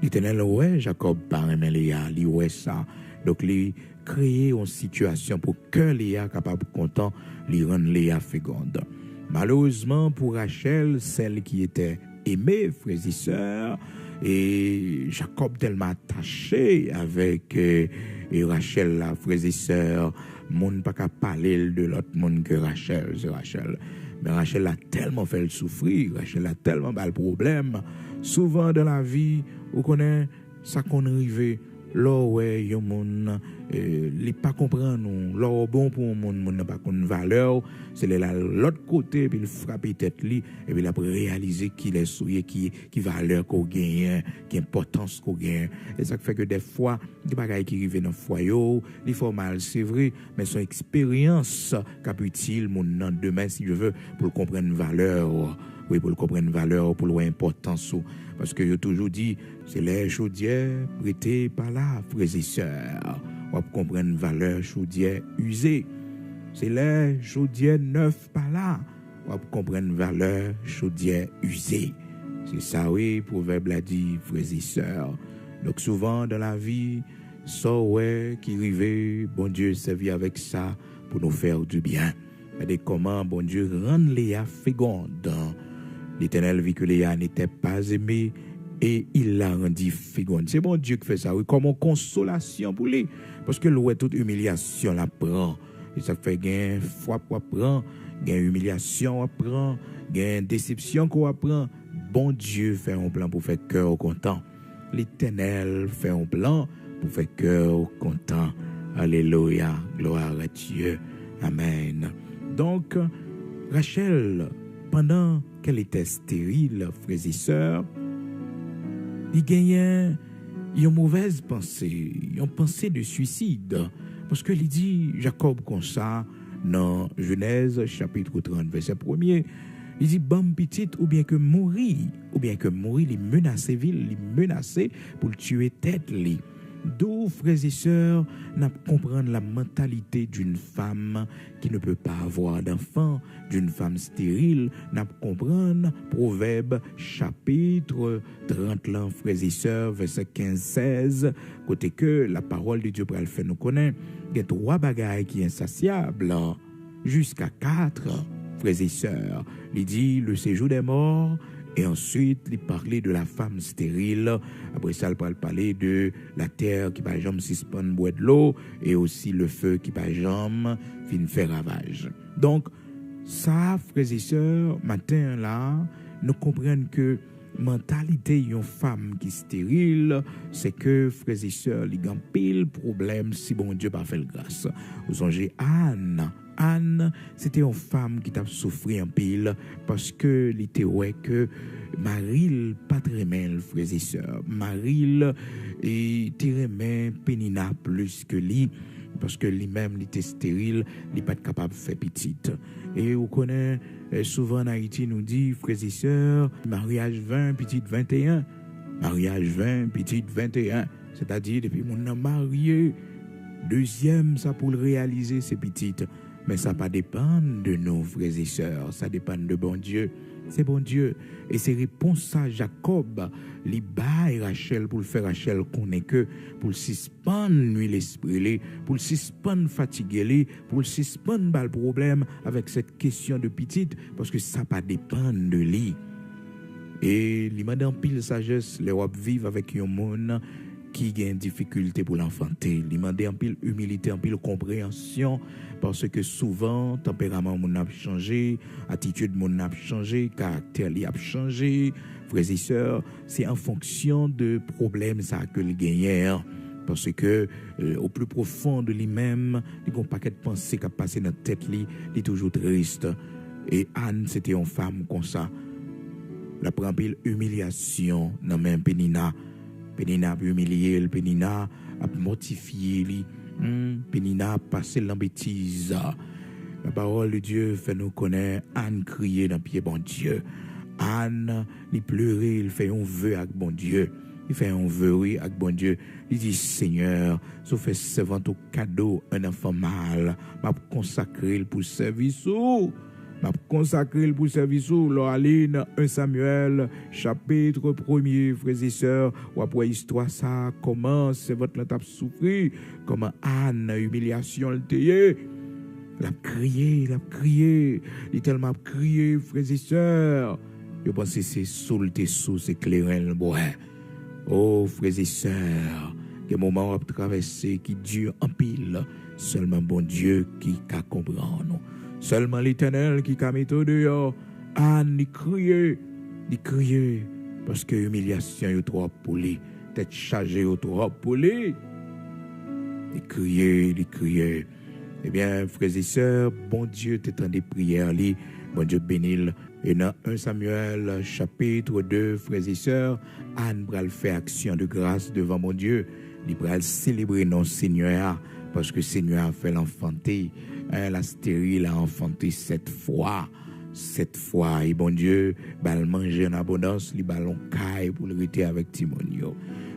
L'Éternel ouais Jacob pas aimé Léa, il ouais ça. Donc lui créer une situation pour que Léa capable content, lui rendre Léa féconde. Malheureusement pour Rachel, celle qui était aimée, frères et sœurs, Et Jacob tellement attaché avec et Rachel, là, frères et sœurs, monde pas qu'à parler de l'autre monde que Rachel, c'est Rachel. Mais Rachel a tellement fait le souffrir, Rachel a tellement mal problème. Souvent dans la vie, on connaît ça qu'on arrive, là ouais, yon monde li pas comprendre nous, là bon pour monde n'a pas connaître valeur, c'est l'autre côté puis il frappe tête li et puis il a réaliser qu'il est souillé qui valeur qu'on gagne, qui importance qu'on gagne. Et ça fait que des fois des bagages qui arrivent dans foyer, il faut mal, c'est vrai, mais son expérience cap utile mon demain si je veux pour comprendre valeur. Oui, pour comprendre valeur, pour l'importance. Parce que j'ai toujours dit, c'est les chaudières prêtées par là, frères et sœurs. On peut comprendre valeur chaudière usée. C'est les chaudières neuves par là. On peut comprendre valeur chaudière usée. C'est ça, oui, proverbe l'a dit, frères et sœurs. Donc souvent dans la vie, ça, ouais, qui arrive, bon Dieu servi avec ça pour nous faire du bien. Et comment bon Dieu rend Léa féconde. L'Éternel vit que Léa n'était pas aimée et il l'a rendue féconde. C'est bon Dieu qui fait ça, oui, comme une consolation pour lui. Parce que l'ouest toute humiliation la prend. Et ça fait gain foi qu'on prend, gain humiliation on prend, gain déception qu'on prend. Bon Dieu fait un plan pour faire cœur content. L'Éternel fait un plan pour faire cœur content. Alléluia, gloire à Dieu. Amen. Donc, Rachel, pendant qu'elle était stérile, frères et sœurs, il gagnait une mauvaise pensée, une pensée de suicide. Parce que il dit, Jacob comme ça, dans Genèse, chapitre 30, verset 1er, il dit, bon petite, ou bien que mourir, il menaçait ville, il menaçait pour tuer tête, li. D'où, frères et sœurs, n'a comprendre la mentalité d'une femme qui ne peut pas avoir d'enfant, d'une femme stérile, n'a comprendre Proverbe chapitre 30, là, frères et sœurs, verset 15-16, côté que la parole de Dieu pour le faire nous connaître, il y a 3 bagailles qui sont insatiables, jusqu'à 4, frères et sœurs. Il dit le séjour des morts. Et ensuite, il parlait de la femme stérile. Après ça, il parlait de la terre qui, par exemple, suspend boire de l'eau. Et aussi le feu qui, par exemple, fin faire ravage. Donc, ça, frères et sœurs, matin là, nous comprenons que mentalité d'une femme qui est stérile, c'est que, frères et sœurs, il y a un pile problème si bon Dieu pas fait le grâce. Vous songez Anne. Anne, c'était une femme qui t'a souffert en pile parce que l'était ouais que Marie pas très mal, frères et sœurs. Marie était même Pénina plus que lui parce que lui-même il était stérile, il pas capable de faire petite. Et vous connaissez souvent en Haïti nous dit frères et sœurs, mariage 20 petite 21. Mariage 20 petite 21, c'est-à-dire depuis mon marié deuxième ça pour le réaliser c'est petite. Mais ça pas dépend de nos frères et sœurs, ça dépend de bon Dieu. C'est bon Dieu. Et c'est réponse à Jacob, li baille Rachel pour le faire Rachel connaît que pour le suspendre lui l'esprit, pour le suspendre fatiguer, pour le suspendre le problème avec cette question de petite, parce que ça pas dépend de lui. Et li m'a en pile sagesse, les wap vivre avec un monde qui a une difficulté pour l'enfanter. Il m'a en pile humilité, en pile compréhension, parce que souvent, tempérament mon a changé, attitude mon a changé, caractère a changé. Frères et sœurs, c'est en fonction de problèmes ça que le gagnent. Parce que au plus profond de lui-même, il y a un paquet de pensées qui a passé dans la tête, il est toujours triste. Et Anne, c'était une femme comme ça. La prend pile humiliation dans même Pénina. Pénina a humilié, Pénina a mortifié, Pénina a passé l'embêtise. La parole de Dieu fait nous connaître Anne crier dans pied bon Dieu. Anne, il pleurait, il fait un vœu avec bon Dieu. Il fait un vœu avec bon Dieu. Il dit Seigneur, je fais servant au cadeau un enfant mâle, m'a consacré pour service. M'a consacré pour service l'Oraline 1 Samuel chapitre 1er frères et sœurs ou après histoire ça commence c'est votre tape souffrir comment Anne humiliation le tayé l'a crié il tellement crié frères et sœurs je pense c'est sous le dessous c'est clairin le bois Oh, frères et sœurs, que moment à traverser qui dure en pile, seulement bon Dieu qui a comprendre. Seulement l'Éternel qui a mis au dehors. Anne, il criait, parce que l'humiliation est trop pour lui, tête chargée est trop pour lui. Il criait. Eh bien, frères et sœurs, bon Dieu t'étend des prières, bon Dieu bénit. Et dans 1 Samuel, chapitre 2, frères et sœurs, Anne pral fait action de grâce devant mon Dieu. Il pral célébrer non Seigneur, parce que Seigneur a fait l'enfanter. La stérile a enfanté 7 fois. 7 fois. Et bon Dieu, bal manger en abondance, li ballon caille pour le rester avec Timonio.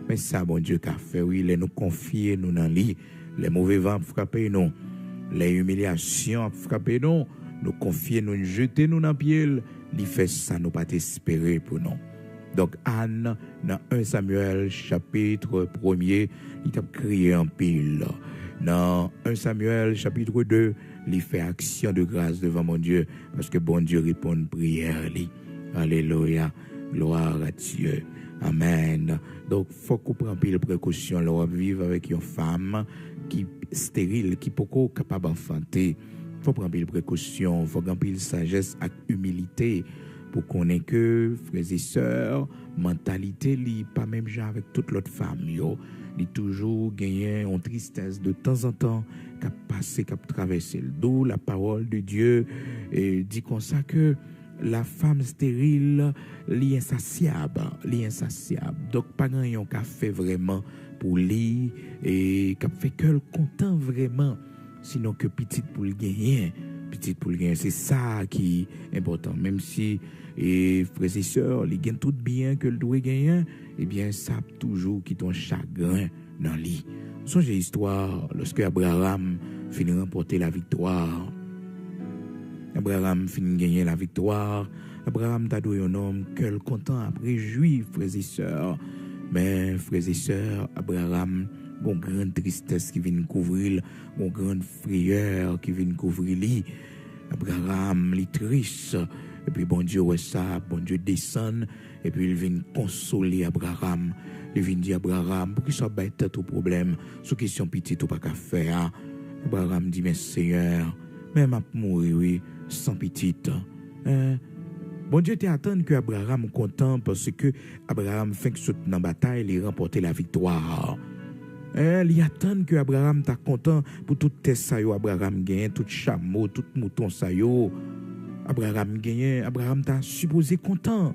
Mais ça, bon Dieu, qu'a fait, oui, les nous confier, nous dans lui. Les mauvais vents frapper, non. Les humiliations frapper, non. Nous confier, nous jeter, nous dans pied. Il fait ça, nous pas espérer pour nous. Donc, Anne, dans 1 Samuel, chapitre 1er, il a crié en pile. Dans 1 Samuel, chapitre 2, il fait action de grâce devant mon Dieu, parce que bon Dieu répond à prière. Alléluia. Gloire à Dieu. Amen. Donc, il faut qu'on prenne pile précaution, là, vivre avec une femme qui est stérile, qui n'est pas capable d'enfanter. Il faut prendre pile précaution, il faut prendre pile sagesse et humilité pour qu'on ait que, frères et sœurs, mentalité, pas même genre avec toute l'autre femme, il toujours gagné en tristesse de temps en temps, qui a passé, qui a traversé le dos, la parole de Dieu, et dit comme ça que la femme stérile, l'insatiable. Donc, pas grand-chose qu'a fait vraiment pour lui, et qu'a fait que le content vraiment, sinon que petite pour le gagner. C'est ça qui est important. Même si, frères et sœurs, ils gagnent tout bien que le doit gagner, eh bien, ça toujours qui ton chagrin dans lui. Songez l'histoire, lorsque Abraham finit remporter la victoire. Abraham finit gagner la victoire. Abraham t'a donné un homme que le content après juif, frères et sœurs. Mais, frères et sœurs, Abraham, une grande tristesse qui vient couvrir, une grande frayeur qui vient couvrir lui. Abraham, il est triste. Et puis, bon Dieu, ouais ça, bon Dieu descend. Et puis, il vient consoler Abraham. Il vient dire Abraham, pour qu'il soit bête tout problème, sous question petite ou pas qu'à faire. Abraham dit, mais Seigneur, même à mourir, oui, sans petite. Bon Dieu t'attend que Abraham content parce que Abraham fait que saute dans la bataille, il remporte la victoire. Il attend que Abraham t'a content pour tout test ça yo, Abraham gagne, tout chameau, tout mouton ça yo. Abraham gagne, Abraham t'a supposé content.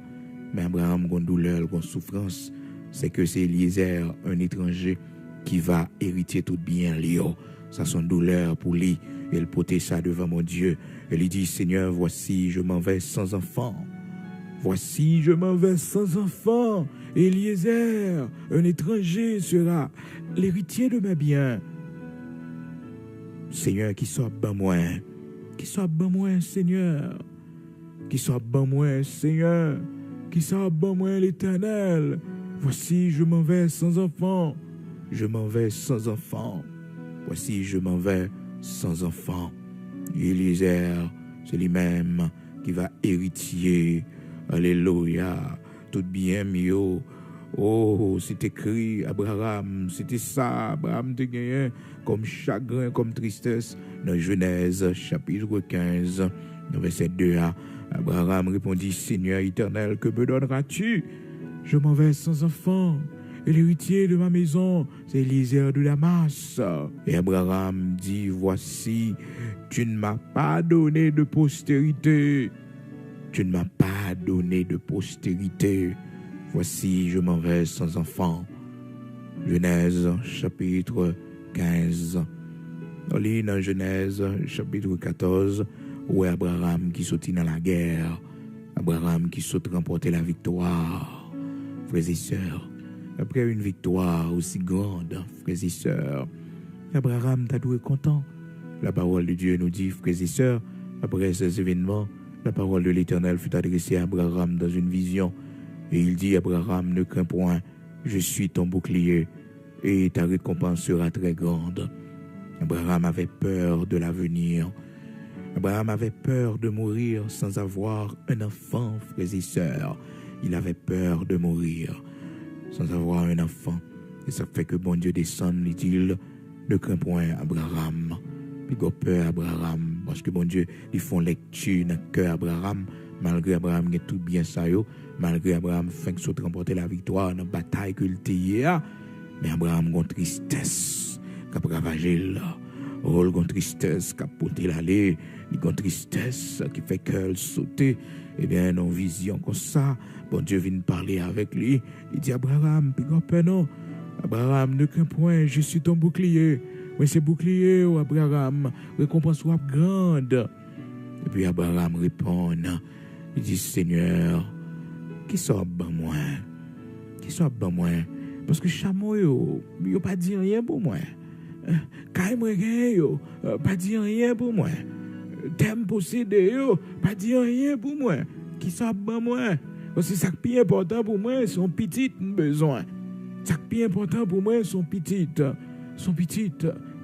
Mais Abraham a une douleur, une souffrance, c'est que c'est Eliezer, un étranger, qui va hériter tout bien Léo. Ça son douleur pour lui. Il portait ça devant mon Dieu. Elle lui dit, Seigneur, voici, je m'en vais sans enfant. Voici, je m'en vais sans enfant. Eliezer, un étranger, sera l'héritier de mes biens. Seigneur, qui soit ben moi. Qui soit ben moi, Seigneur. Qui soit ben moi, Seigneur. Qui soit ben moi, l'Éternel. Voici, je m'en vais sans enfant. Je m'en vais sans enfant. Voici, je m'en vais sans enfant. Eliezer, c'est lui-même qui va héritier. Alléluia. Tout bien, mio. Oh, c'est écrit, Abraham, c'était ça. Abraham te gagné comme chagrin, comme tristesse. Dans Genèse, chapitre 15, verset 2a. Abraham répondit, Seigneur éternel, que me donneras-tu? Je m'en vais sans enfant. Et l'héritier de ma maison, c'est Eliezer de Damas. Et Abraham dit, voici, tu ne m'as pas donné de postérité. Tu ne m'as pas donné de postérité. Voici, je m'en vais sans enfant. Genèse, chapitre 15. On lit dans Genèse, chapitre 14, où est Abraham qui sortit dans la guerre. Abraham qui saute remporter la victoire. Frères et sœurs, après une victoire aussi grande, frères et sœurs, Abraham t'a doué content. La parole de Dieu nous dit, frères et sœurs, après ces événements, la parole de l'Éternel fut adressée à Abraham dans une vision. Et il dit, Abraham, ne crains point, je suis ton bouclier, et ta récompense sera très grande. Abraham avait peur de l'avenir. Abraham avait peur de mourir sans avoir un enfant, frères et sœurs. Il avait peur de mourir. sans avoir un enfant. Et ça fait que bon Dieu descend, il dit, ne crains point Abraham. Puis go peur Abraham, parce que bon Dieu, ils font lecture dans le cœur Abraham, malgré Abraham qui tout bien ça, malgré Abraham fait que soit remporter la victoire dans la bataille qu'il a, mais Abraham a une tristesse qui a ravagé là. Oh, il a une tristesse qui a porté l'aller, il a une tristesse qui fait qu'elle sauter. Eh bien, dans une vision comme ça, bon Dieu vient parler avec lui. Il dit Abraham, puis go peur non. Abraham, ne crains point, je suis ton bouclier. Mais c'est bouclier, Abraham, récompense soit grande. Et puis Abraham répond, il dit, Seigneur, qui soit bon moi? Qui soit bon moi? Parce que chameau, yo pas dit rien pour moi. Kaimre yo, pas dit rien pour moi. T'aimes posséder, yo, pas dit rien pour moi. Qui soit bon moi? Parce que ça qui est important pour moi, son petit besoin. Ça qui est important pour moi, son petit.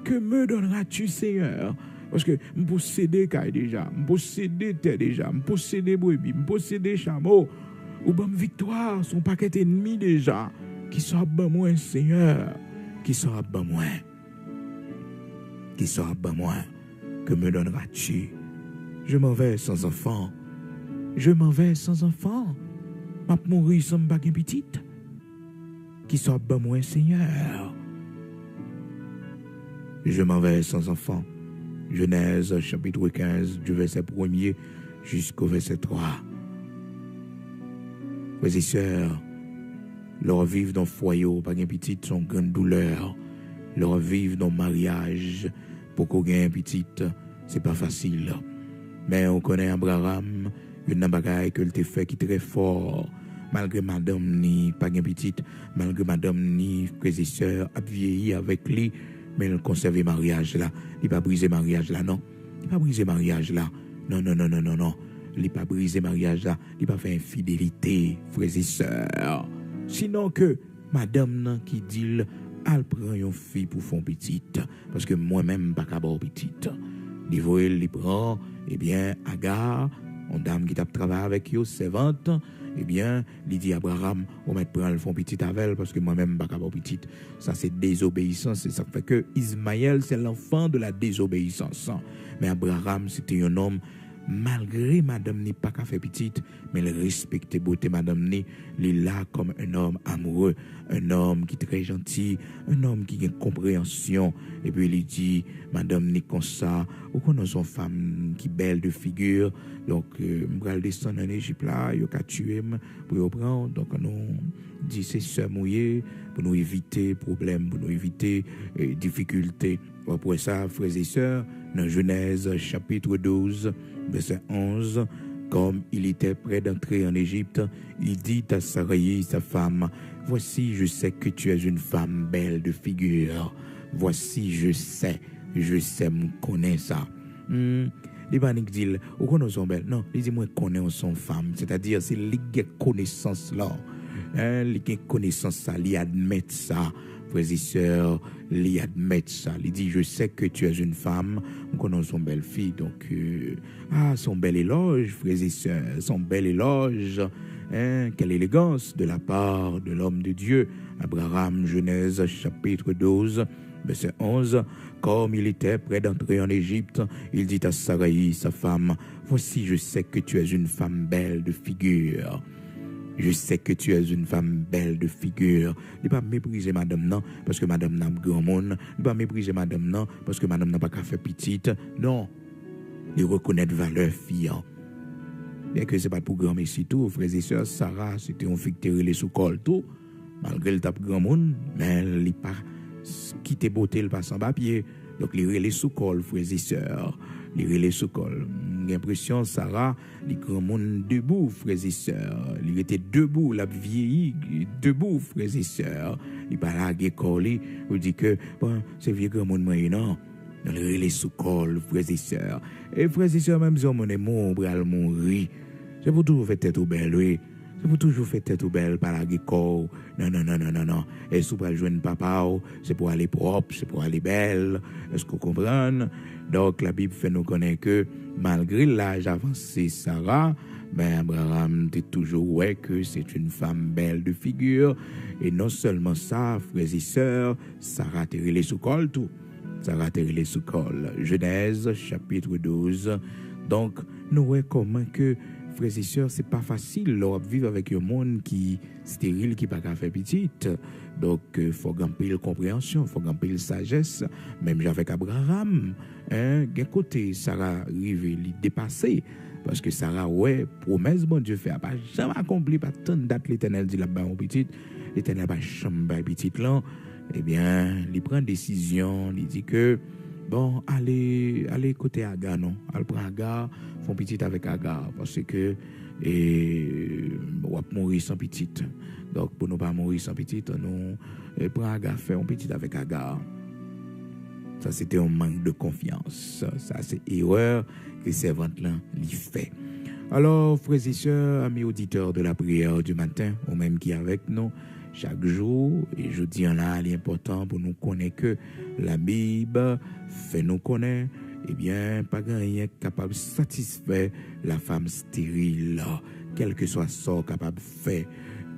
Que me donneras-tu, Seigneur? Parce que je possède caille déjà, je possède terre déjà, je possède brebis, je possède chameau. Ou bonne victoire, son paquet ennemi déjà. Qui sera bon moi, Seigneur? Qui sera bon moi? Qui sera bon moi? Que me donneras-tu? Je m'en vais sans enfant. Je m'en vais sans enfant. M'a mourir sans baguette petite. Qui sera bon moi, Seigneur? Je m'en vais sans enfant. Genèse chapitre 15 du verset 1er jusqu'au verset 3. Frères et sœurs, leur vivre dans le foyer, pas une petite, sont grande douleur. Leur vivre dans le mariage, pour qu'on gagne petite, c'est pas facile. Mais on connaît Abraham, il y a un bagage que le fait qui est très fort. Malgré madame ni pas une petite, malgré madame ni frères et sœurs, a vieilli avec lui. Mais il conserve le mariage là. Il n'a pas brisé le mariage là, non. Il n'a pas brisé le mariage là. Non. Il n'a pas brisé le mariage là. Il n'a pas fait infidélité, frères et sœurs. Sinon que madame qui dit, elle prend une fille pour faire petite. Parce que moi-même, pas qu'à avoir petite. Il voit, il prend, eh bien, Agar, une dame qui t'a travaillé avec eux, servante. Eh bien, il dit Abraham, on va prendre le fond petit avec elle parce que moi-même, je ne suis pas petite. Ça, c'est désobéissance. Et ça fait que Ismaël, c'est l'enfant de la désobéissance. Mais Abraham, c'était un homme, malgré madame n'est pas qu'à faire petite, mais il respectait beauté madame n'est, il est là comme un homme amoureux, un homme qui est très gentil, un homme qui a une compréhension. Et puis il dit, madame n'est comme ça, ou qu'on a son femme qui est belle de figure, donc je vais descendre en Égypte là, il a tué pour le prendre, donc on dit c'est sœur mouillée, pour nous éviter problèmes, pour nous éviter difficultés. Après ça, frères et sœurs, dans Genèse chapitre 12, verset 11, comme il était prêt d'entrer en Égypte, il dit à Sarai, sa femme, voici, je sais que tu es une femme belle de figure. Voici, je sais, me connais ça. Les paniques disent, ou qu'on sont belles. Non, ils disent, moi, connais son femme. C'est-à-dire, c'est les connaissances là. Les connaissances ça, les admettent ça. Frères et sœurs, les admettent ça. Il dit, je sais que tu es une femme, on connaît son belle fille, donc, son bel éloge, frères et sœurs, son bel éloge, quelle élégance de la part de l'homme de Dieu. Abraham, Genèse, chapitre 12, verset 11, comme il était prêt d'entrer en Égypte, il dit à Sarai, sa femme, voici, je sais que tu es une femme belle de figure. Je sais que tu es une femme belle de figure. Ne pas mépriser madame non, parce que madame n'a pas grand monde. Ne pas mépriser madame non, parce que madame n'a pas qu'à faire petite. Non. De reconnaître valeur fille. Bien que ce n'est pas pour grand ici tout, frères et sœurs, Sarah, c'était un fille qui était sous col tout. Malgré le tape grand monde, mais elle n'a pas quitté beauté, elle passe en papier. Donc, il relais sous col, frères et sœurs. Il relais sous col. J'ai l'impression, Sarah, les grands monde debout, frères et sœurs. Il était debout, la vieillie, debout, frères et sœurs. Il pas là, il collé. Il dit que, bon, c'est vieux grand monde moyen, non. Il relais sous col, frères et sœurs. Et frères et sœurs, même si on est mort, on va mourir. C'est pour toujours faire tête au bel, oui. C'est pour toujours faire tête au bel, pas la corps. Non. Et si vous joindre papa, c'est pour aller propre, c'est pour aller belle. Est-ce que vous comprenez? Donc, la Bible fait nous connaître que, malgré l'âge avancé, Sarah, Mais Abraham était toujours ouais que c'est une femme belle de figure. Et non seulement ça, frères et sœurs, Sarah Terrelé sous col tout. Sarah Terrelé sous col. Genèse, chapitre 12. Donc, nous voyons comment que, frères et sœurs, c'est pas facile de vivre avec un monde qui stérile, qui pas qu'à faire petite. Donc, faut gagner la compréhension, faut gagner la sagesse. Même avec Abraham, d'un côté, Sarah arrive à dépasser. Parce que Sarah, ouais, promesse, bon Dieu fait, n'a pas jamais accompli, pas tant de date l'Éternel dit là-bas, mon petit. L'Éternel n'a pas jamais petit là. Eh bien, il prend une décision, il dit que, bon, allez côté Agar, non. Elle prend Agar, font petite avec Agar, parce que, on va mourir sans petite. Donc, pour ne pas mourir sans petite, nous, prend Agar, fait un petite avec Agar. Ça, c'était un manque de confiance. Ça, c'est erreur que servante là l'y fait. Alors, frères et sœurs, amis auditeurs de la prière du matin, ou même qui avec nous, chaque jour, et je dis en là, l'important pour nous connaître que la Bible fait nous connaître, eh bien, pas rien capable de satisfaire la femme stérile, quel que soit ça capable de faire.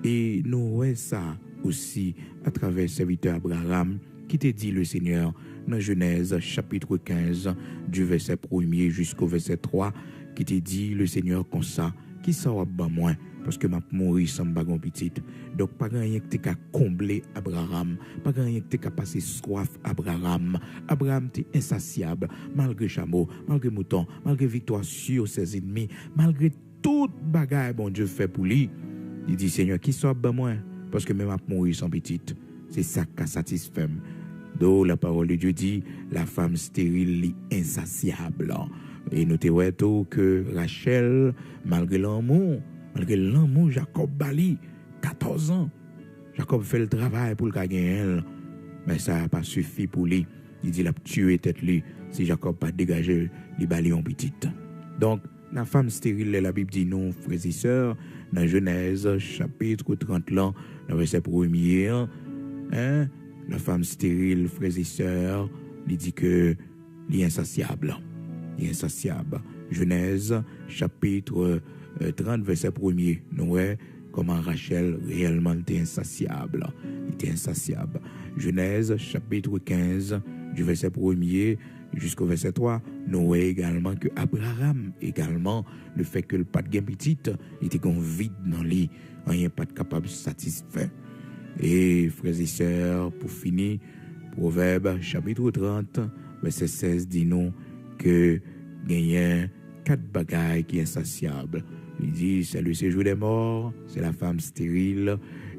Et nous voyons ça aussi à travers le serviteur Abraham, qui te dit le Seigneur dans Genèse chapitre 15 du verset 1er jusqu'au verset 3 qui te dit le Seigneur comme ça qui ça va ban moi parce que m'a mourir sans bagon petite. Donc pas rien que t'es combler Abraham, pas rien que t'es passer soif Abraham. Abraham t'es insatiable malgré chameau, malgré mouton, malgré victoire sur ses ennemis, malgré toute bagaille bon Dieu fait pour lui. Il dit Seigneur qui ça ban moi parce que même m'a mourir sans petite. C'est ça qui satisfait. Donc la parole de Dieu dit la femme stérile est insatiable. Et nous te voyons que Rachel, malgré l'amour, Jacob bali 14 ans. Jacob fait le travail pour le gagner, mais ça n'a pas suffi pour lui. Il dit la tuer tête lui si Jacob pas dégagé les bali en petite. Donc la femme stérile, la Bible dit non, frères et sœurs, dans Genèse chapitre 30 là, dans verset 1er, la femme stérile, frères et sœurs, il dit que il est insatiable. Il est insatiable. Genèse, chapitre 30, verset 1er. Nous voyons comment Rachel réellement était insatiable. Il était insatiable. Genèse, chapitre 15, du verset 1er jusqu'au verset 3. Nous voyons également que Abraham, également, le fait que le pas de gain petite, il était comme vide dans lui. Il n'y a pas de capable de satisfaire. Et frères et sœurs, pour finir, Proverbe chapitre 30, verset 16 dit nous que il y a 4 bagailles qui sont insatiables. Il dit c'est le séjour des morts, c'est la femme stérile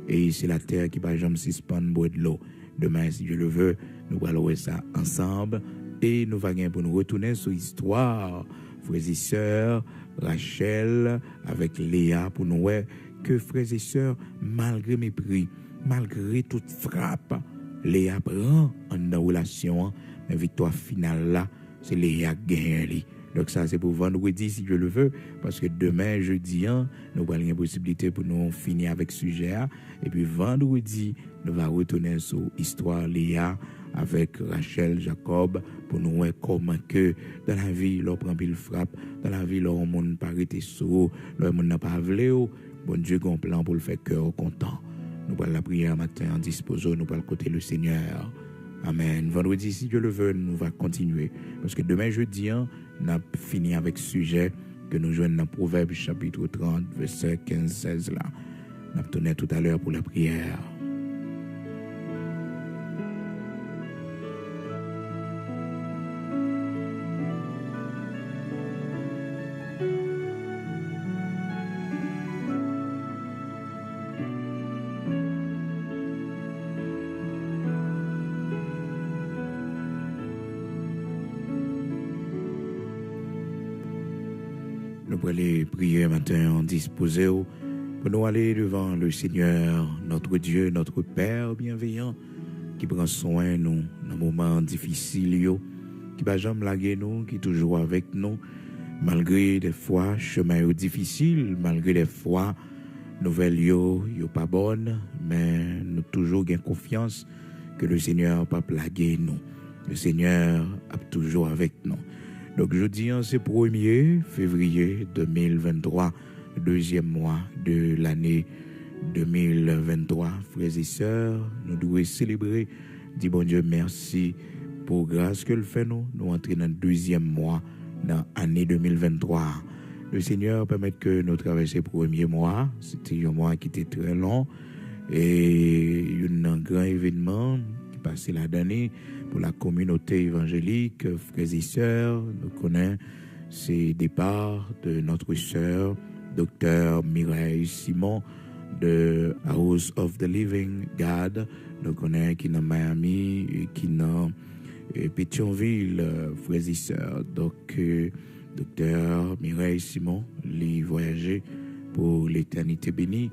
et c'est la terre qui va jamais suspendre boire de l'eau. Demain, si Dieu le veut, nous allons voir ça ensemble et nous allons pour nous retourner sur l'histoire, frères et sœurs, Rachel avec Léa pour nous voir que frères et sœurs, malgré mépris, malgré toute frappe, Léa prend en relation, mais victoire finale là, c'est Léa gagne. Donc ça c'est pour vendredi si Dieu le veut, parce que demain jeudi, nous avons une possibilité pour nous finir avec ce sujet. Et puis vendredi, nous allons retourner sur l'histoire Léa avec Rachel, Jacob, pour nous voir comment que dans la vie, l'on prend pile frappe, dans la vie, l'on monde pas arrêté sous, l'on monde n'a pas voulu, bon Dieu a un plan pour le faire cœur content. Nous allons la prière matin en disposant, nous allons côté le Seigneur. Amen. Vendredi, si Dieu le veut, nous allons continuer. Parce que demain, jeudi, nous avons fini avec ce sujet que nous jouons dans Proverbe chapitre 30, verset 15-16 là. Nous allons tourner tout à l'heure pour la prière. Nous allons aller prier matin en disposer pour nous aller devant le Seigneur, notre Dieu, notre Père bienveillant, qui prend soin de nous dans moments difficiles, qui ne va jamais laguer nous, qui est toujours avec nous, malgré des fois chemin difficile, malgré des fois nouvelles yo pas bonnes, mais nous toujours gain confiance que le Seigneur pas plaguer nous. Le Seigneur est toujours avec nous. Donc, jeudi, c'est 1er février 2023. deuxième mois de l'année 2023. Frères et sœurs, nous devons célébrer, dis bon Dieu merci pour grâce que le fait nous entrons dans le deuxième mois dans l'année 2023. Le Seigneur permet que nous traversions le premier mois. C'était un mois qui était très long et un grand événement qui passait la dernière pour la communauté évangélique. Frères et sœurs, nous connaissons ces départs de notre sœur, docteur Mireille Simon de House of the Living God. Nous connaissons qui est dans Miami et qui est dans Pétionville, frères et sœurs. Donc, docteur Mireille Simon, les voyager pour l'éternité bénie.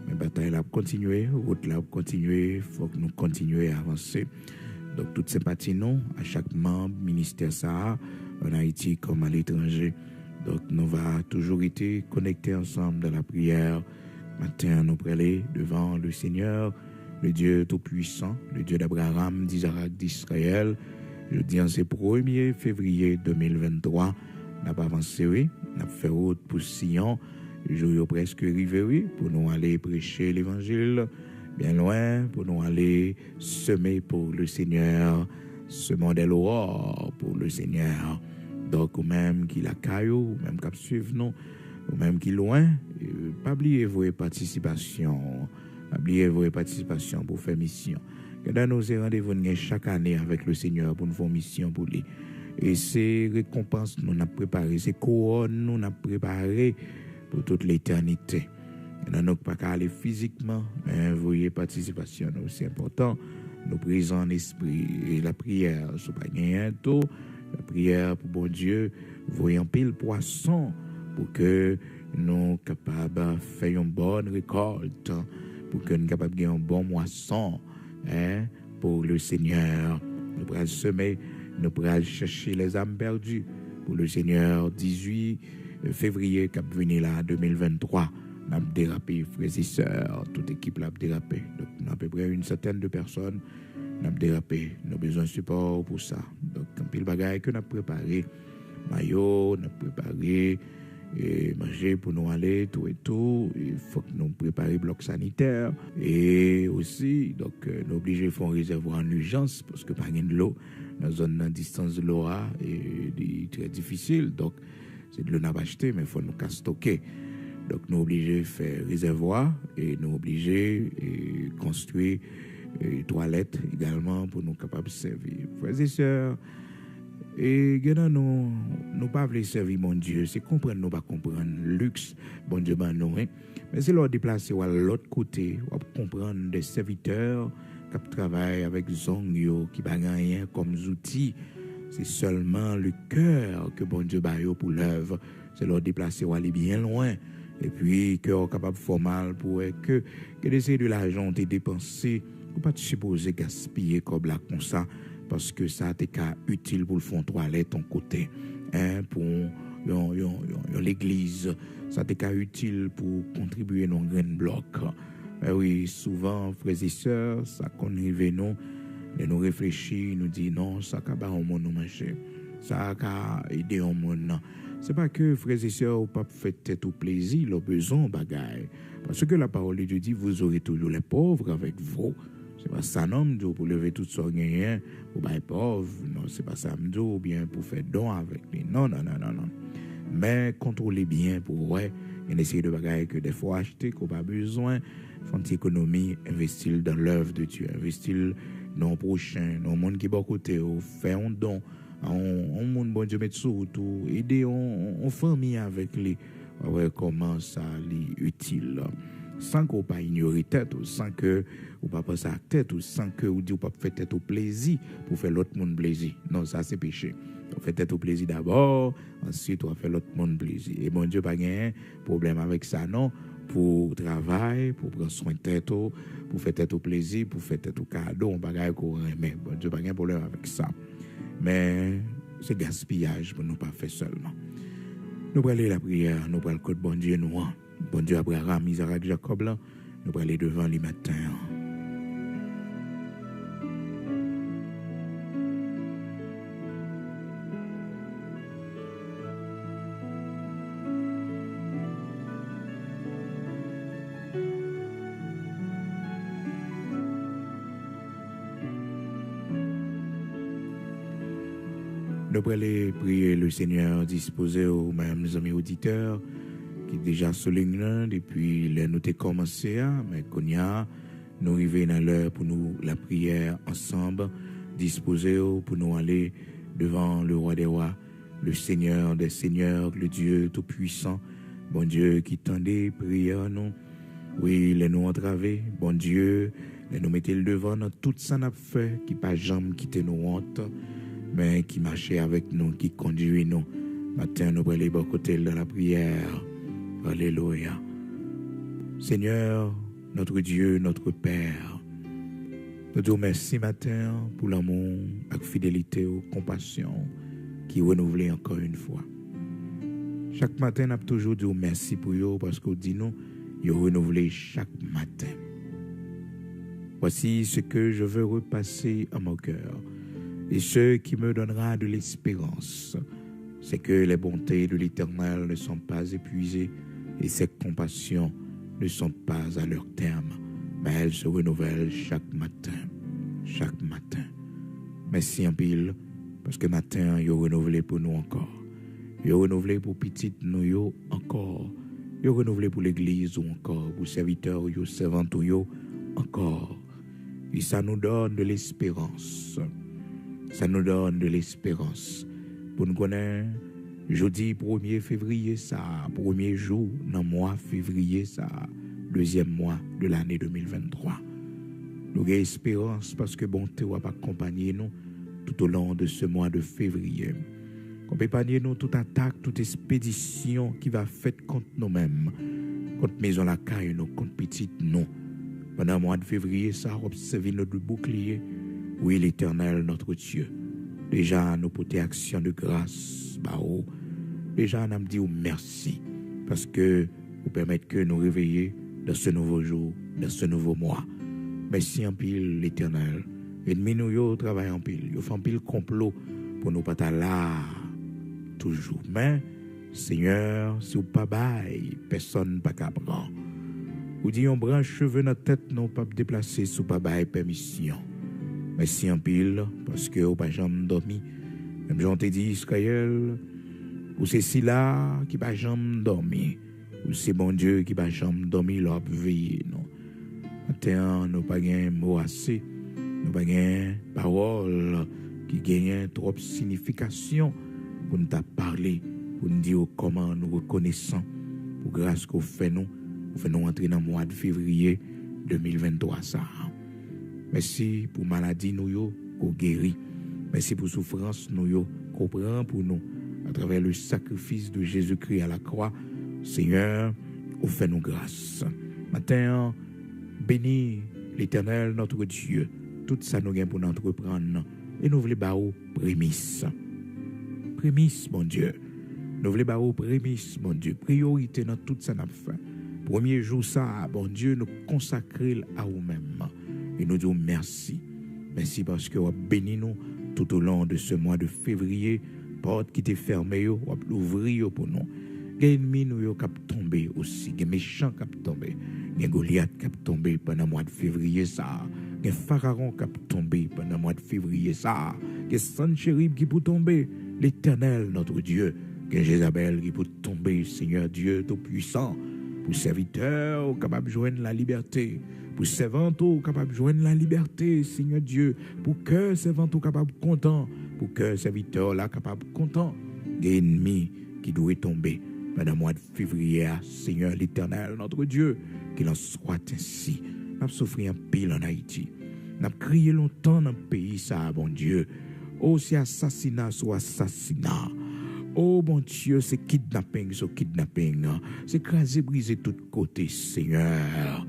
Mais bataille l'a continué, route l'a continué, il faut que nous continuions à avancer. Donc, toute sympathie, non, à chaque membre, ministère ça, en Haïti comme à l'étranger. Donc, nous va toujours été connectés ensemble dans la prière. Matin, nous prêler devant le Seigneur, le Dieu Tout-Puissant, le Dieu d'Abraham, d'Isaac, d'Israël. Je dis en ce 1er février 2023, n'a pas avancé, oui, n'a fait route pour Sion, le jour presque arrivé, oui, pour nous aller prêcher l'évangile, bien loin, pour nous aller semer pour le Seigneur, semer des l'aurore pour le Seigneur. Donc, ou même qui la caillou, ou même qui suivre nous, ou même qui loin, pas oublier vos participations, pas oublier vos participations pour faire mission. Que dans nos rendez-vous chaque année avec le Seigneur pour nous faire mission pour lui. Et ces récompenses nous avons préparées, ces couronnes nous avons préparées pour toute l'éternité. Nous n'avons pas qu'à aller physiquement, mais voyez participation, c'est important. Nous prisons en esprit et la prière, ce pas gagner tout. La prière pour bon Dieu, voyons pile poisson pour que nous capables de faire une bonne récolte, pour que nous capables de faire un bon moisson pour le Seigneur. Nous pourrons semer, nous pourrons chercher les âmes perdues pour le Seigneur. 18 février, cap venir là, 2023. Nous avons dérapé, frères et sœurs, toute équipe l'a dérapé. Donc, nous avons à peu près une centaine de personnes. Nous avons dérapé. Nous avons besoin de support pour ça. Donc, un pile bagaille que nous avons préparé. Maillot, nous avons préparé. Et manger pour nous aller, tout et tout. Il faut que nous préparions bloc sanitaire. Et aussi, donc, nous obligés de faire un réservoir en urgence parce que pas de l'eau. Dans la zone de distance de l'eau est très difficile. Donc, c'est de l'eau à acheter, mais il faut nous stocker. Donc, nous obligés de faire réservoir et nous obligés de construire toilettes également pour nous capables de servir. Frères et sœurs, et nous pas voulons servir mon Dieu, c'est comprendre nous pas comprendre luxe bon Dieu ben nous, hein? Mais c'est leur déplacer à l'autre côté, on comprendre des serviteurs qui travaillent avec zongyo qui pas rien comme outils, c'est seulement le cœur que bon Dieu ba yo pour l'œuvre, c'est leur déplacer à aller bien loin. Et puis cœur capable formal pour que d'essayer de l'argent t'es dépensé, ou pas te supposer gaspiller comme là comme ça. Parce que ça a été utile pour le fond toilette ton côté, pour l'église, ça a été utile pour contribuer dans un bloc. Oui, souvent, frères et sœurs, ça qu'on arrive nous réfléchir, nous dit non, ça a au monde nous manger, ça a aidé au monde. C'est pas que frères et sœurs, pas fait tête au plaisir, le besoin bagaille. Parce que la parole de Dieu dit, vous aurez toujours les pauvres avec vous. C'est pas ça non pour lever tout son gain pour bailler pauvre, non, c'est pas ça ou bien pour faire don avec lui. Non. Mais contrôler bien pour ouais, et essayer de bagailler que des fois acheter qu'on pas besoin, font économie, investir dans l'œuvre de Dieu, investir dans le prochain, dans le monde qui est à côté, faire un don, on monde bon Dieu mettre surtout aider on famille avec lui, ouais comment ça est utile. Sans qu'on pas ignorer tête, ou sans que ou pas penser à tête, ou sans que ou dit ou pas faire tête au plaisir pour faire l'autre monde plaisir. Non, ça c'est péché. On fait tête au plaisir d'abord, ensuite on va faire l'autre monde plaisir. Et bon Dieu pas gain problème avec ça non, pour travail, pour prendre soin de tête, pour faire tête au plaisir, pour faire tête au cadeau, on pas gain qu'on remet. Bon Dieu pas gain problème avec ça. Mais c'est gaspillage pour nous pas faire seulement. Nous allons aller la prière, nous allons le code bon Dieu nous. Bon Dieu Abraham, Isaac, Jacob, là, nous allons aller devant les matins. Nous allons prier le Seigneur disposer aux mêmes amis auditeurs qui déjà soulignent depuis le nous avons commencé, mais qu'on y a, nous arrivons dans l'heure pour nous la prière ensemble, disposer pour nous aller devant le roi des rois, le Seigneur des seigneurs, le Dieu tout-puissant, bon Dieu qui tendait prière nous. Oui, les nous entraver, bon Dieu, les nous mettez le devant dans tout ça n'a fait, qui pas jamais quitté nos honte, mais qui marchait avec nous, qui conduit nous. Matin, nous allons les côté dans la prière. Alléluia. Seigneur, notre Dieu, notre Père, nous te remercions matin pour l'amour, la fidélité, la compassion qui renouvelée encore une fois. Chaque matin, nous avons toujours dit merci pour vous parce que vous dites nous, vous renouvelez chaque matin. Voici ce que je veux repasser à mon cœur et ce qui me donnera de l'espérance, c'est que les bontés de l'Éternel ne sont pas épuisées et ses compassions ne sont pas à leur terme, mais elles se renouvellent chaque matin. Chaque matin. Merci en pile, parce que matin, ils ont renouvelé pour nous encore. Ils ont renouvelé pour petite nous encore. Ils ont renouvelé pour l'église ou encore, pour serviteurs ou servantes ou encore. Et ça nous donne de l'espérance. Ça nous donne de l'espérance. Pour nous connaître, jeudi 1er février, ça, 1er jour dans le mois février, ça, 2e mois de l'année 2023. Nous avons espérance parce que bonté va accompagner nous tout au long de ce mois de février. Accompagner nous toute attaque, toute expédition qui va faite contre nous-mêmes, contre maison la caille, nous, contre petite nous. Pendant le mois de février, ça observe notre bouclier. Oui, l'Éternel, notre Dieu. Déjà, nous porter action de grâce. Déjà, nous dit merci parce que vous permettez que nous réveiller dans ce nouveau jour, dans ce nouveau mois. Merci en pile, l'Éternel. Ennemis nous travaillent en pile. Ils font pile complot pour nous pas là toujours. Mais, Seigneur, si vous pas bail, personne pas qu'à prendre. Vous dites, on branche cheveux dans la tête, non pas déplacer sous pas bail permission. Merci en pile, parce que vous pas jamais dormi. Même j'en t'ai dit, Israël, ou c'est si là qui pas jamais dormi. Ou c'est bon Dieu qui pas jamais dormi, l'op veillé, non. Maintenant, nous pas gain mot assez, nous pas gain parole qui gagne trop signification pour nous parler, pour nous dire comment nous reconnaissons pour grâce qu'on fait nous entrer dans le mois de février 2023 ça. Merci pour maladie nous qu'on guérit. Merci pour souffrance nous qu'on prend pour nous à travers le sacrifice de Jésus-Christ à la croix. Seigneur, on fait nous grâce. Matin, bénis l'Éternel, notre Dieu. Tout ça nous gagne pour nous entreprendre. Et nous voulons baou prémisse. Prémisse, mon Dieu. Nous voulons baou prémisse, mon Dieu. Priorité dans tout ça nous fait. Premier jour ça, bon Dieu, nous consacrer à nous-mêmes. Et nous disons merci. Merci parce que vous bénis nous tout au long de ce mois de février. Porte qui était fermée, vous l'ouvrir pour nous. Les ennemis nous cap tomber aussi, les méchants cap tomber, les Goliath cap tomber pendant le mois de février ça, les pharaons cap tomber pendant le mois de février ça, les Sanchérib qui pour tomber, l'Éternel notre Dieu, les Jézabel qui pour tomber, Seigneur Dieu tout puissant, pour serviteurs capable de joindre la liberté, pour servantes capable de joindre la liberté, Seigneur Dieu, pour que servantes capable content, pour que serviteurs là capable content, les ennemis qui doivent tomber pendant le mois de février, Seigneur l'Éternel, notre Dieu, qu'il en soit ainsi. Nous avons souffert un pile en Haïti. Nous avons crié longtemps dans le pays, ça, bon Dieu. Oh, c'est assassinat sur assassinat. Oh, bon Dieu, c'est kidnapping sur kidnapping. C'est crasé, brisé de tous côtés, Seigneur.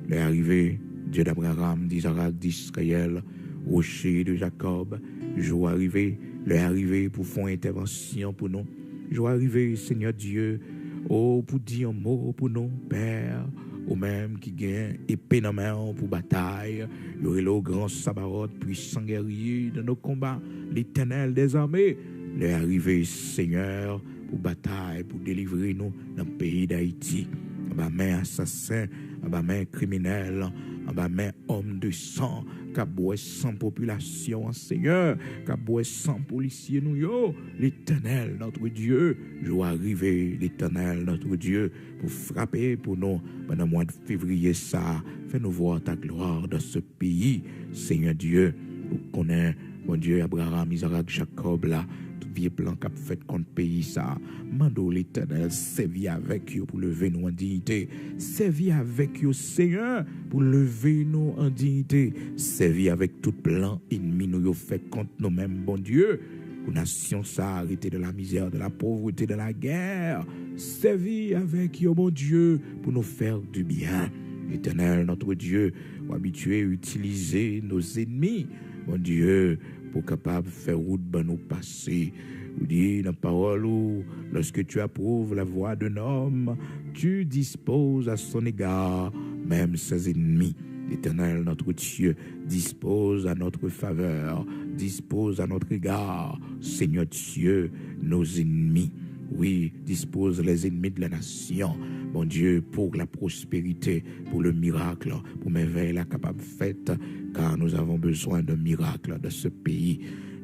L'arrivée, Dieu d'Abraham, d'Isaac, d'Israël, rocher de Jacob, jour arrivé, l'arrivée pour faire intervention pour nous. Je vais arriver, Seigneur Dieu, pour dire un mot pour nous, Père, ou même qui gagne épée dans la main pour bataille. Il y aurait le grand Sabaoth, puissant guerrier dans nos combats, l'Éternel des armées. Les arriver, Seigneur, pour bataille, pour délivrer nous dans le pays d'Haïti. À ma main assassin, à ma main criminel, en bas main homme de sang, kaboué sans population, Seigneur, kaboué sans policiers, nous yo, l'Éternel, notre Dieu, je vais arriver, l'Éternel, notre Dieu, pour frapper pour nous, pendant le mois de février, ça, fais-nous voir ta gloire dans ce pays, Seigneur Dieu, nous connaissons, mon Dieu, Abraham, Isaac, Jacob, là, tout vieux plan qu'a fait contre le pays, ça, mando l'Éternel, sévit avec eux pour lever nous en dignité, sévit avec eux, Seigneur, pour lever nous en dignité, sévit avec tout plan ennemi nous fait contre nous-mêmes, bon Dieu, pour nation ça, arrêter de la misère, de la pauvreté, de la guerre, sévit avec eux, bon Dieu, pour nous faire du bien. Éternel, notre Dieu, habitué à utiliser nos ennemis, mon Dieu, pour capable de faire route ben nous passer. Vous dites dans la parole où, lorsque tu approuves la voix d'un homme, tu disposes à son égard même ses ennemis. Éternel, notre Dieu, dispose à notre faveur, dispose à notre égard, Seigneur Dieu, nos ennemis. Oui, dispose les ennemis de la nation, mon Dieu, pour la prospérité, pour le miracle, pour merveille la capable faite, car nous avons besoin d'un miracle de ce pays.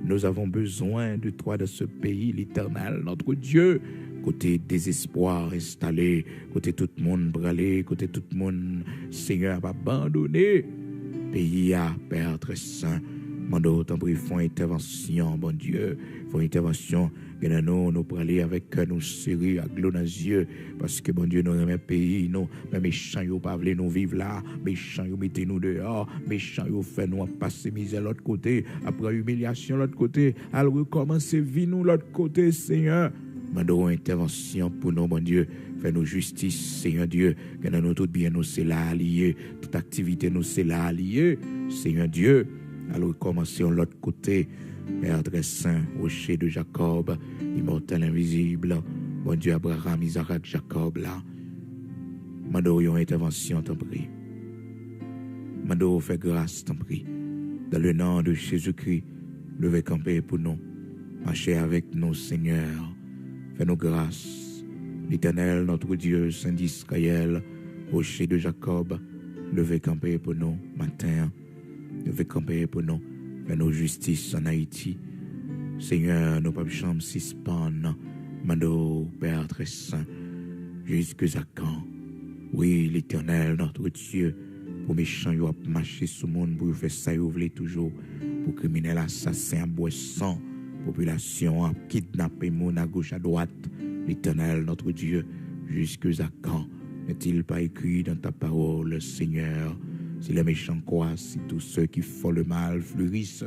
Nous avons besoin de toi de ce pays, l'Éternel, notre Dieu. Côté désespoir installé, côté tout le monde brûlé, côté tout le monde, Seigneur, abandonné, pays à Père très saint. Mando, t'en prie, font intervention, bon Dieu, font intervention. Nous pour aller avec nous serrer à glou dans les yeux parce que bon Dieu nous aime pays nous mais méchants yo pas veulent nous vivre là, méchants yo mettez nous dehors, méchants yo fait nous passer misère l'autre côté, après humiliation l'autre côté, alors recommencer vie nous l'autre côté, Seigneur. Mandons intervention pour nous, bon Dieu, fais-nous justice, Seigneur Dieu, que nous tout bien nous c'est là allié, toute activité nous c'est là allié, Seigneur Dieu. Alors commençons l'autre côté. Père très saint, rocher de Jacob, immortel invisible, bon Dieu Abraham, Isaac, Jacob, là. Mando yon intervention, t'en prie. Mando fait grâce, t'en prie. Dans le nom de Jésus-Christ, levez camper pour nous. Marchez avec nous, Seigneur. Fais-nous grâce. L'Éternel, notre Dieu, Saint d'Israël, rocher de Jacob, levez camper pour nous, matin. Levez camper pour nous. Fais-nous justice en Haïti. Seigneur, nos papes chambres suspendent. Mando, Père très saint, jusque à quand? Oui, l'Éternel, notre Dieu, pour méchants, il a marché sur le monde, pour faire ça, il voulait toujours, pour criminels, assassins, boissons, population, kidnapper, mon à gauche, à droite. L'Éternel, notre Dieu, jusque à quand? N'est-il pas écrit dans ta parole, Seigneur? Si les méchants croient, si tous ceux qui font le mal fleurissent,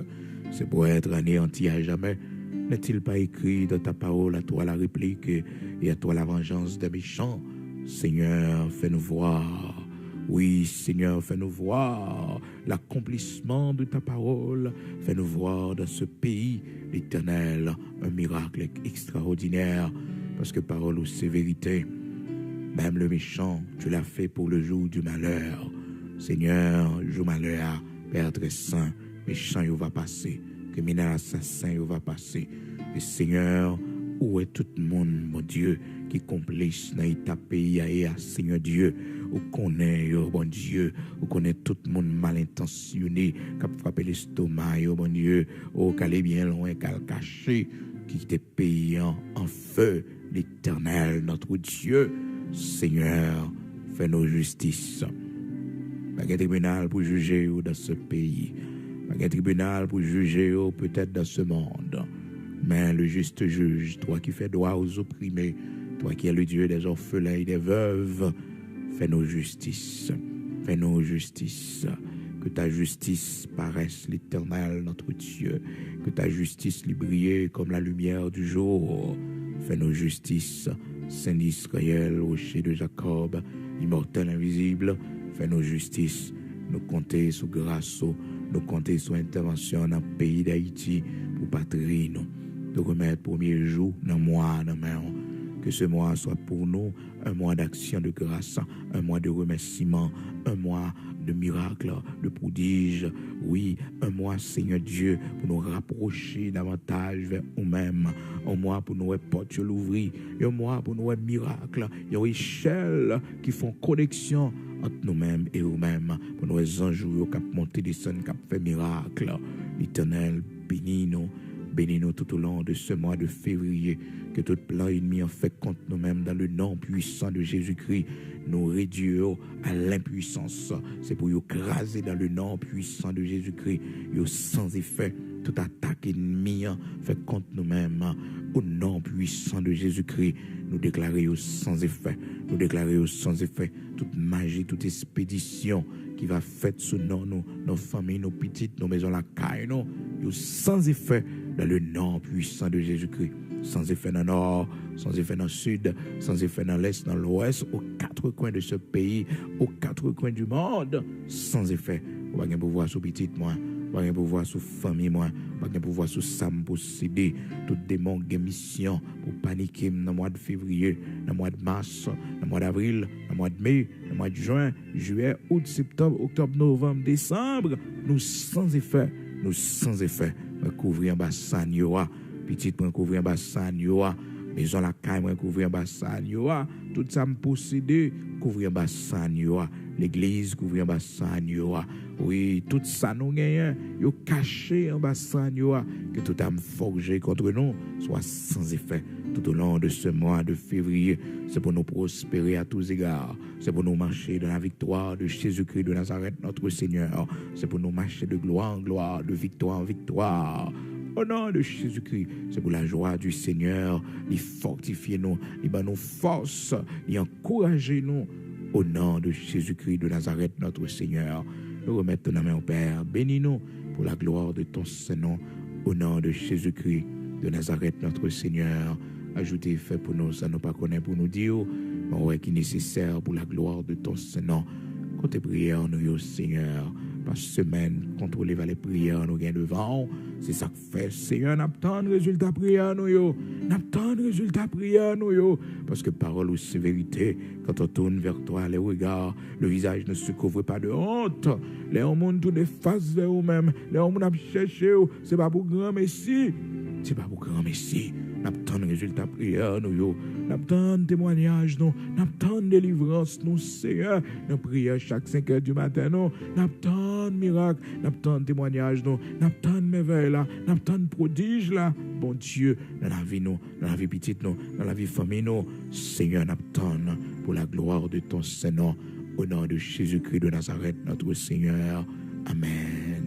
c'est pour être anéantis à jamais. N'est-il pas écrit dans ta parole, à toi la réplique et à toi la vengeance des méchants? Seigneur, fais-nous voir. Oui, Seigneur, fais-nous voir l'accomplissement de ta parole. Fais-nous voir dans ce pays, l'Éternel, un miracle extraordinaire. Parce que parole ou c'est vérité. Même le méchant, tu l'as fait pour le jour du malheur. Seigneur, jour malheur, Père très saint, méchant, il va passer. Criminel, assassin, il va passer. Et Seigneur, où est tout le monde, mon Dieu, qui complice dans ta pays, Seigneur Dieu, où connaît, oh bon Dieu, où connaît tout le monde mal intentionné, qui a frappé l'estomac, oh bon Dieu, oh, qu'elle est bien loin, qu'elle caché, qui t'est payant en feu, l'Éternel, notre Dieu. Seigneur, fais-nous justice. Pas de tribunal pour juger dans ce pays. Pas de tribunal pour juger peut-être dans ce monde. Mais le juste juge, toi qui fais droit aux opprimés, toi qui es le Dieu des orphelins et des veuves, fais-nous justice. Fais-nous justice. Que ta justice paraisse, l'Éternel, notre Dieu. Que ta justice lui brille comme la lumière du jour. Fais-nous justice. Saint d'Israël, rocher de Jacob, immortel invisible, fais-nous justice. Nous compter sous grâce, nous compter sous intervention dans le pays d'Haïti pour patrie nous. De remettre premier jour dans le mois, dans main. Que ce mois soit pour nous un mois d'action de grâce, un mois de remerciement, un mois de miracles, de prodiges. Oui, un mois, Seigneur Dieu, pour nous rapprocher davantage vers nous-mêmes. Un mois pour nous porter l'ouvrir. Un mois pour nous miracles. Il y a une échelle qui font connexion entre nous-mêmes et vous-mêmes, pour nos anges qui ont monté des sons, qui ont fait miracle. L'Éternel, bénis-nous tout au long de ce mois de février, que tout plan ennemi en fait contre nous-mêmes dans le nom puissant de Jésus-Christ, nous réduire à l'impuissance. C'est pour nous craser dans le nom puissant de Jésus-Christ, sans effet, toute attaque ennemie fait contre nous-mêmes. Au nom puissant de Jésus-Christ, nous déclarons sans effet. Nous déclarons sans effet toute magie, toute expédition qui va faite sur nous, nos familles, nos petites, nos maisons, la caille, nous, sans effet dans le nom puissant de Jésus-Christ. Sans effet dans le nord, sans effet dans le sud, sans effet dans l'est, dans l'ouest, aux quatre coins de ce pays, aux quatre coins du monde, sans effet. On va pas pouvoir sur petite moi, on va pas pouvoir sur famille moi, on va pas pouvoir sur Sam posséder tout démon qui mission pour paniquer dans le mois de février, dans le mois de mars, dans le mois d'avril, dans le mois de mai, dans le mois de juin, juillet, août, septembre, octobre, novembre, décembre, nous sans effet, couvrir en bassin yoa, petite moi couvrir en bassin yoa, maison la caille moi couvrir en bassin yoa, tout ça me posséder couvrir en bassin yoa, l'église couvrir en bassin yoa. Oui, tout ça nous gagne, yo caché en bassin yoa, que tout âme forgé contre nous soit sans effet tout au long de ce mois de février. C'est pour nous prospérer à tous égards. C'est pour nous marcher dans la victoire de Jésus-Christ de Nazareth, notre Seigneur. C'est pour nous marcher de gloire en gloire, de victoire en victoire. Au nom de Jésus-Christ, c'est pour la joie du Seigneur. Il fortifie nous, il donne nous force, il encourage nous. Au nom de Jésus-Christ de Nazareth, notre Seigneur. Nous remettons nos mains au Père. Bénis-nous pour la gloire de ton Saint-Nom. Au nom de Jésus-Christ de Nazareth, notre Seigneur. Ajoutez, fait pour nous, ça nous pas connaît pour nous dire, mais ouais, qui est nécessaire pour la gloire de ton Saint-Nom. Quand tes prières, nous, Seigneur, par semaine, contrôlez les prières, nous gagnons devant. C'est ça que fait, Seigneur, n'attend le résultat prière, nous, n'attend le résultat prière, nous, parce que parole ou c'est vérité, quand on tourne vers toi, les regards, le visage ne se couvre pas de honte. Les hommes tournent face vers eux-mêmes, les hommes n'a cherché, c'est pas pour grand Messie, c'est pas pour grand Messie. N'attend le résultat prière, nous, n'attend témoignage, nous, n'attend délivrance, nous, Seigneur, nous prions chaque 5 heures du matin, nous, n'attend miracle, n'attend témoignage, nous, n'attend merveille là, n'attend prodige là, bon Dieu, dans la vie, nous, dans la vie petite, nous, dans la vie famille, nous, Seigneur, n'attend pour la gloire de ton Saint-Nom, au nom de Jésus-Christ de Nazareth, notre Seigneur. Amen.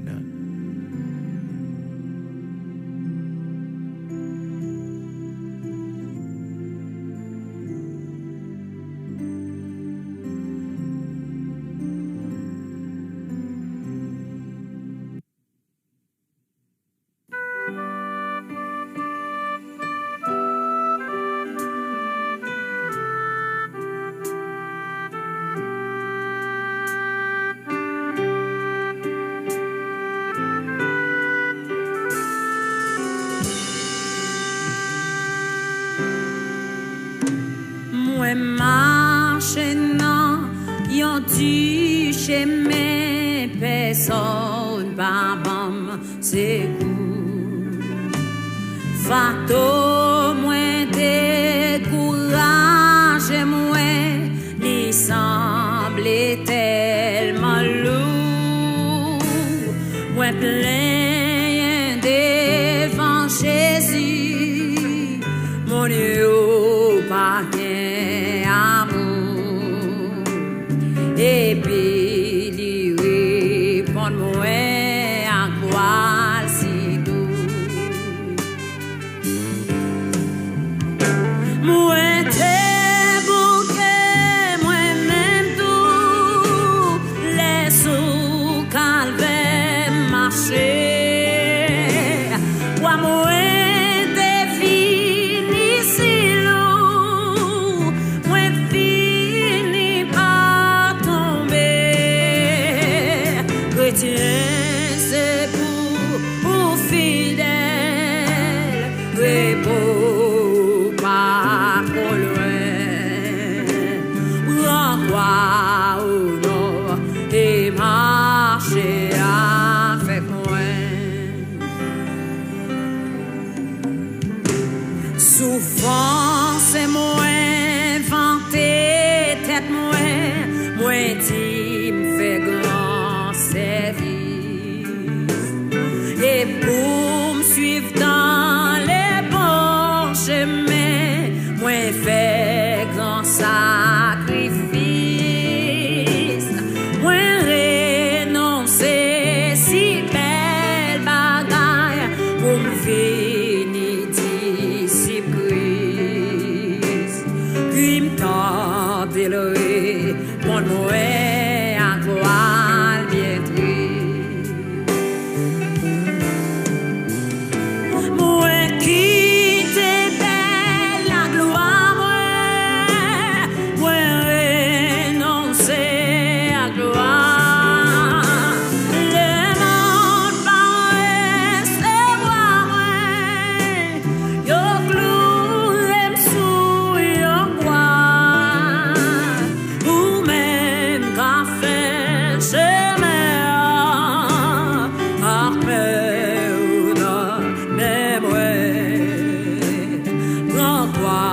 Fato moins découragé moins, il semblait tellement lourd, moins plein devant Jésus, mon Dieu pas qu'un amour, et puis il répond moi à quoi. Souffrance, moi, vanter, tête, moi, moi à voile bien triste. Moi qui t'es belle la gloire, moi renoncer à gloire. Le monde paraît se voir, yo clouem sous yo bois, ou même café chemin, après ou non, même grand quoi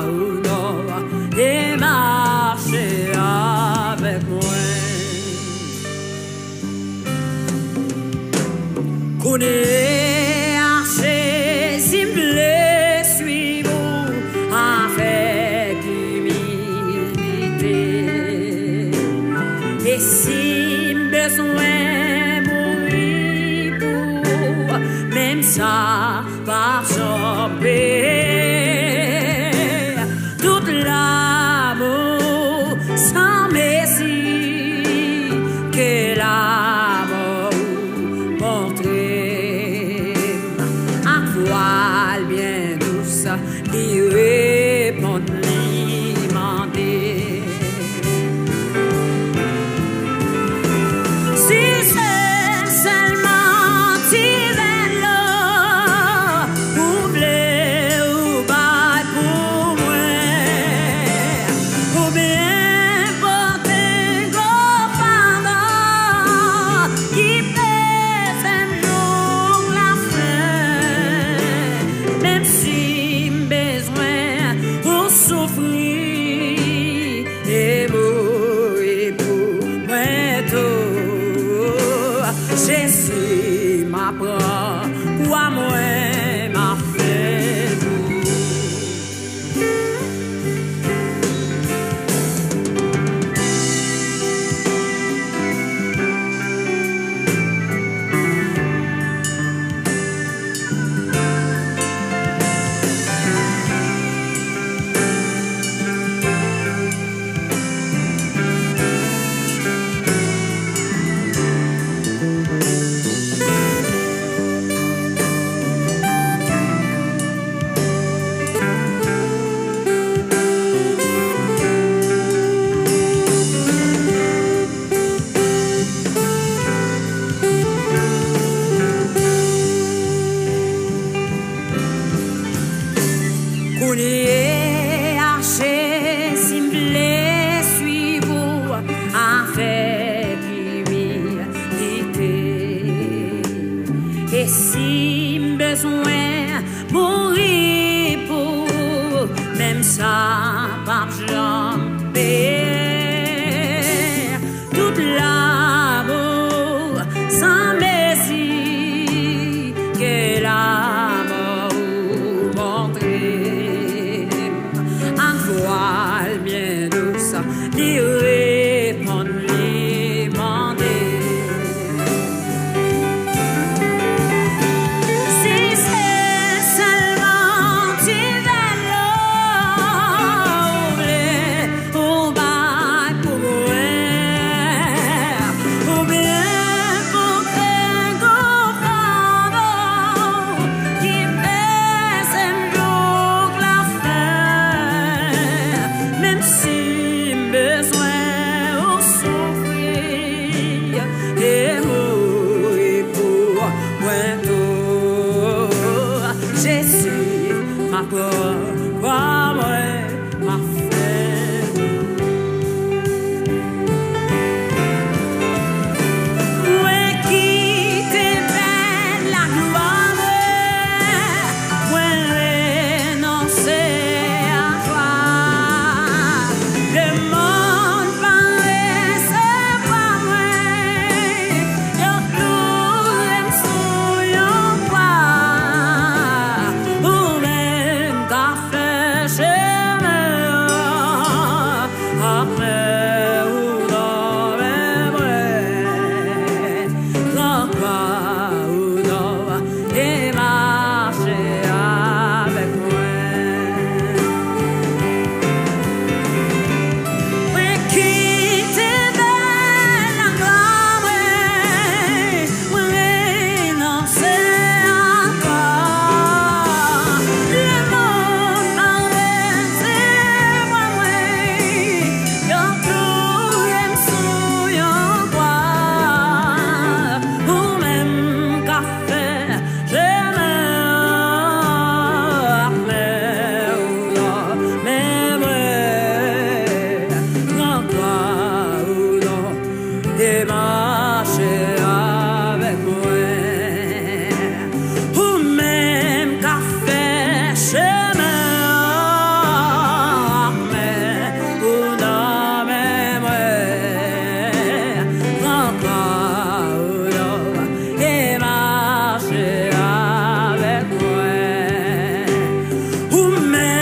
ou non, et marcher avec moi. Connais assez simple, suis-vous avec humilité. Et si besoin mourir pour, même ça par choper, tout l'amour sans messie que l'amour montrer à voile bien douce, lui répondre, lui demander. Si c'est seulement tirer l'eau, oublier ou battre pour moi, ou bien porter gros pardon, qui fait un jour la fin, même si besoin pour souffrir et mourir pour moi tout. Jésus m'apprend quoi moi m'a fait tout. Connais assez simple, suis-vous avec humilité. Et si besoin mourir pour, même ça par jambe, tout l'amour sans messie que l'amour montrer, en voile bien douce, lui répondre, lui demander. Si c'est seulement tirer l'eau, et marcher avec moi. Ou même qu'à faire chemin, mais ou non même encore et marcher avec moi. Ou même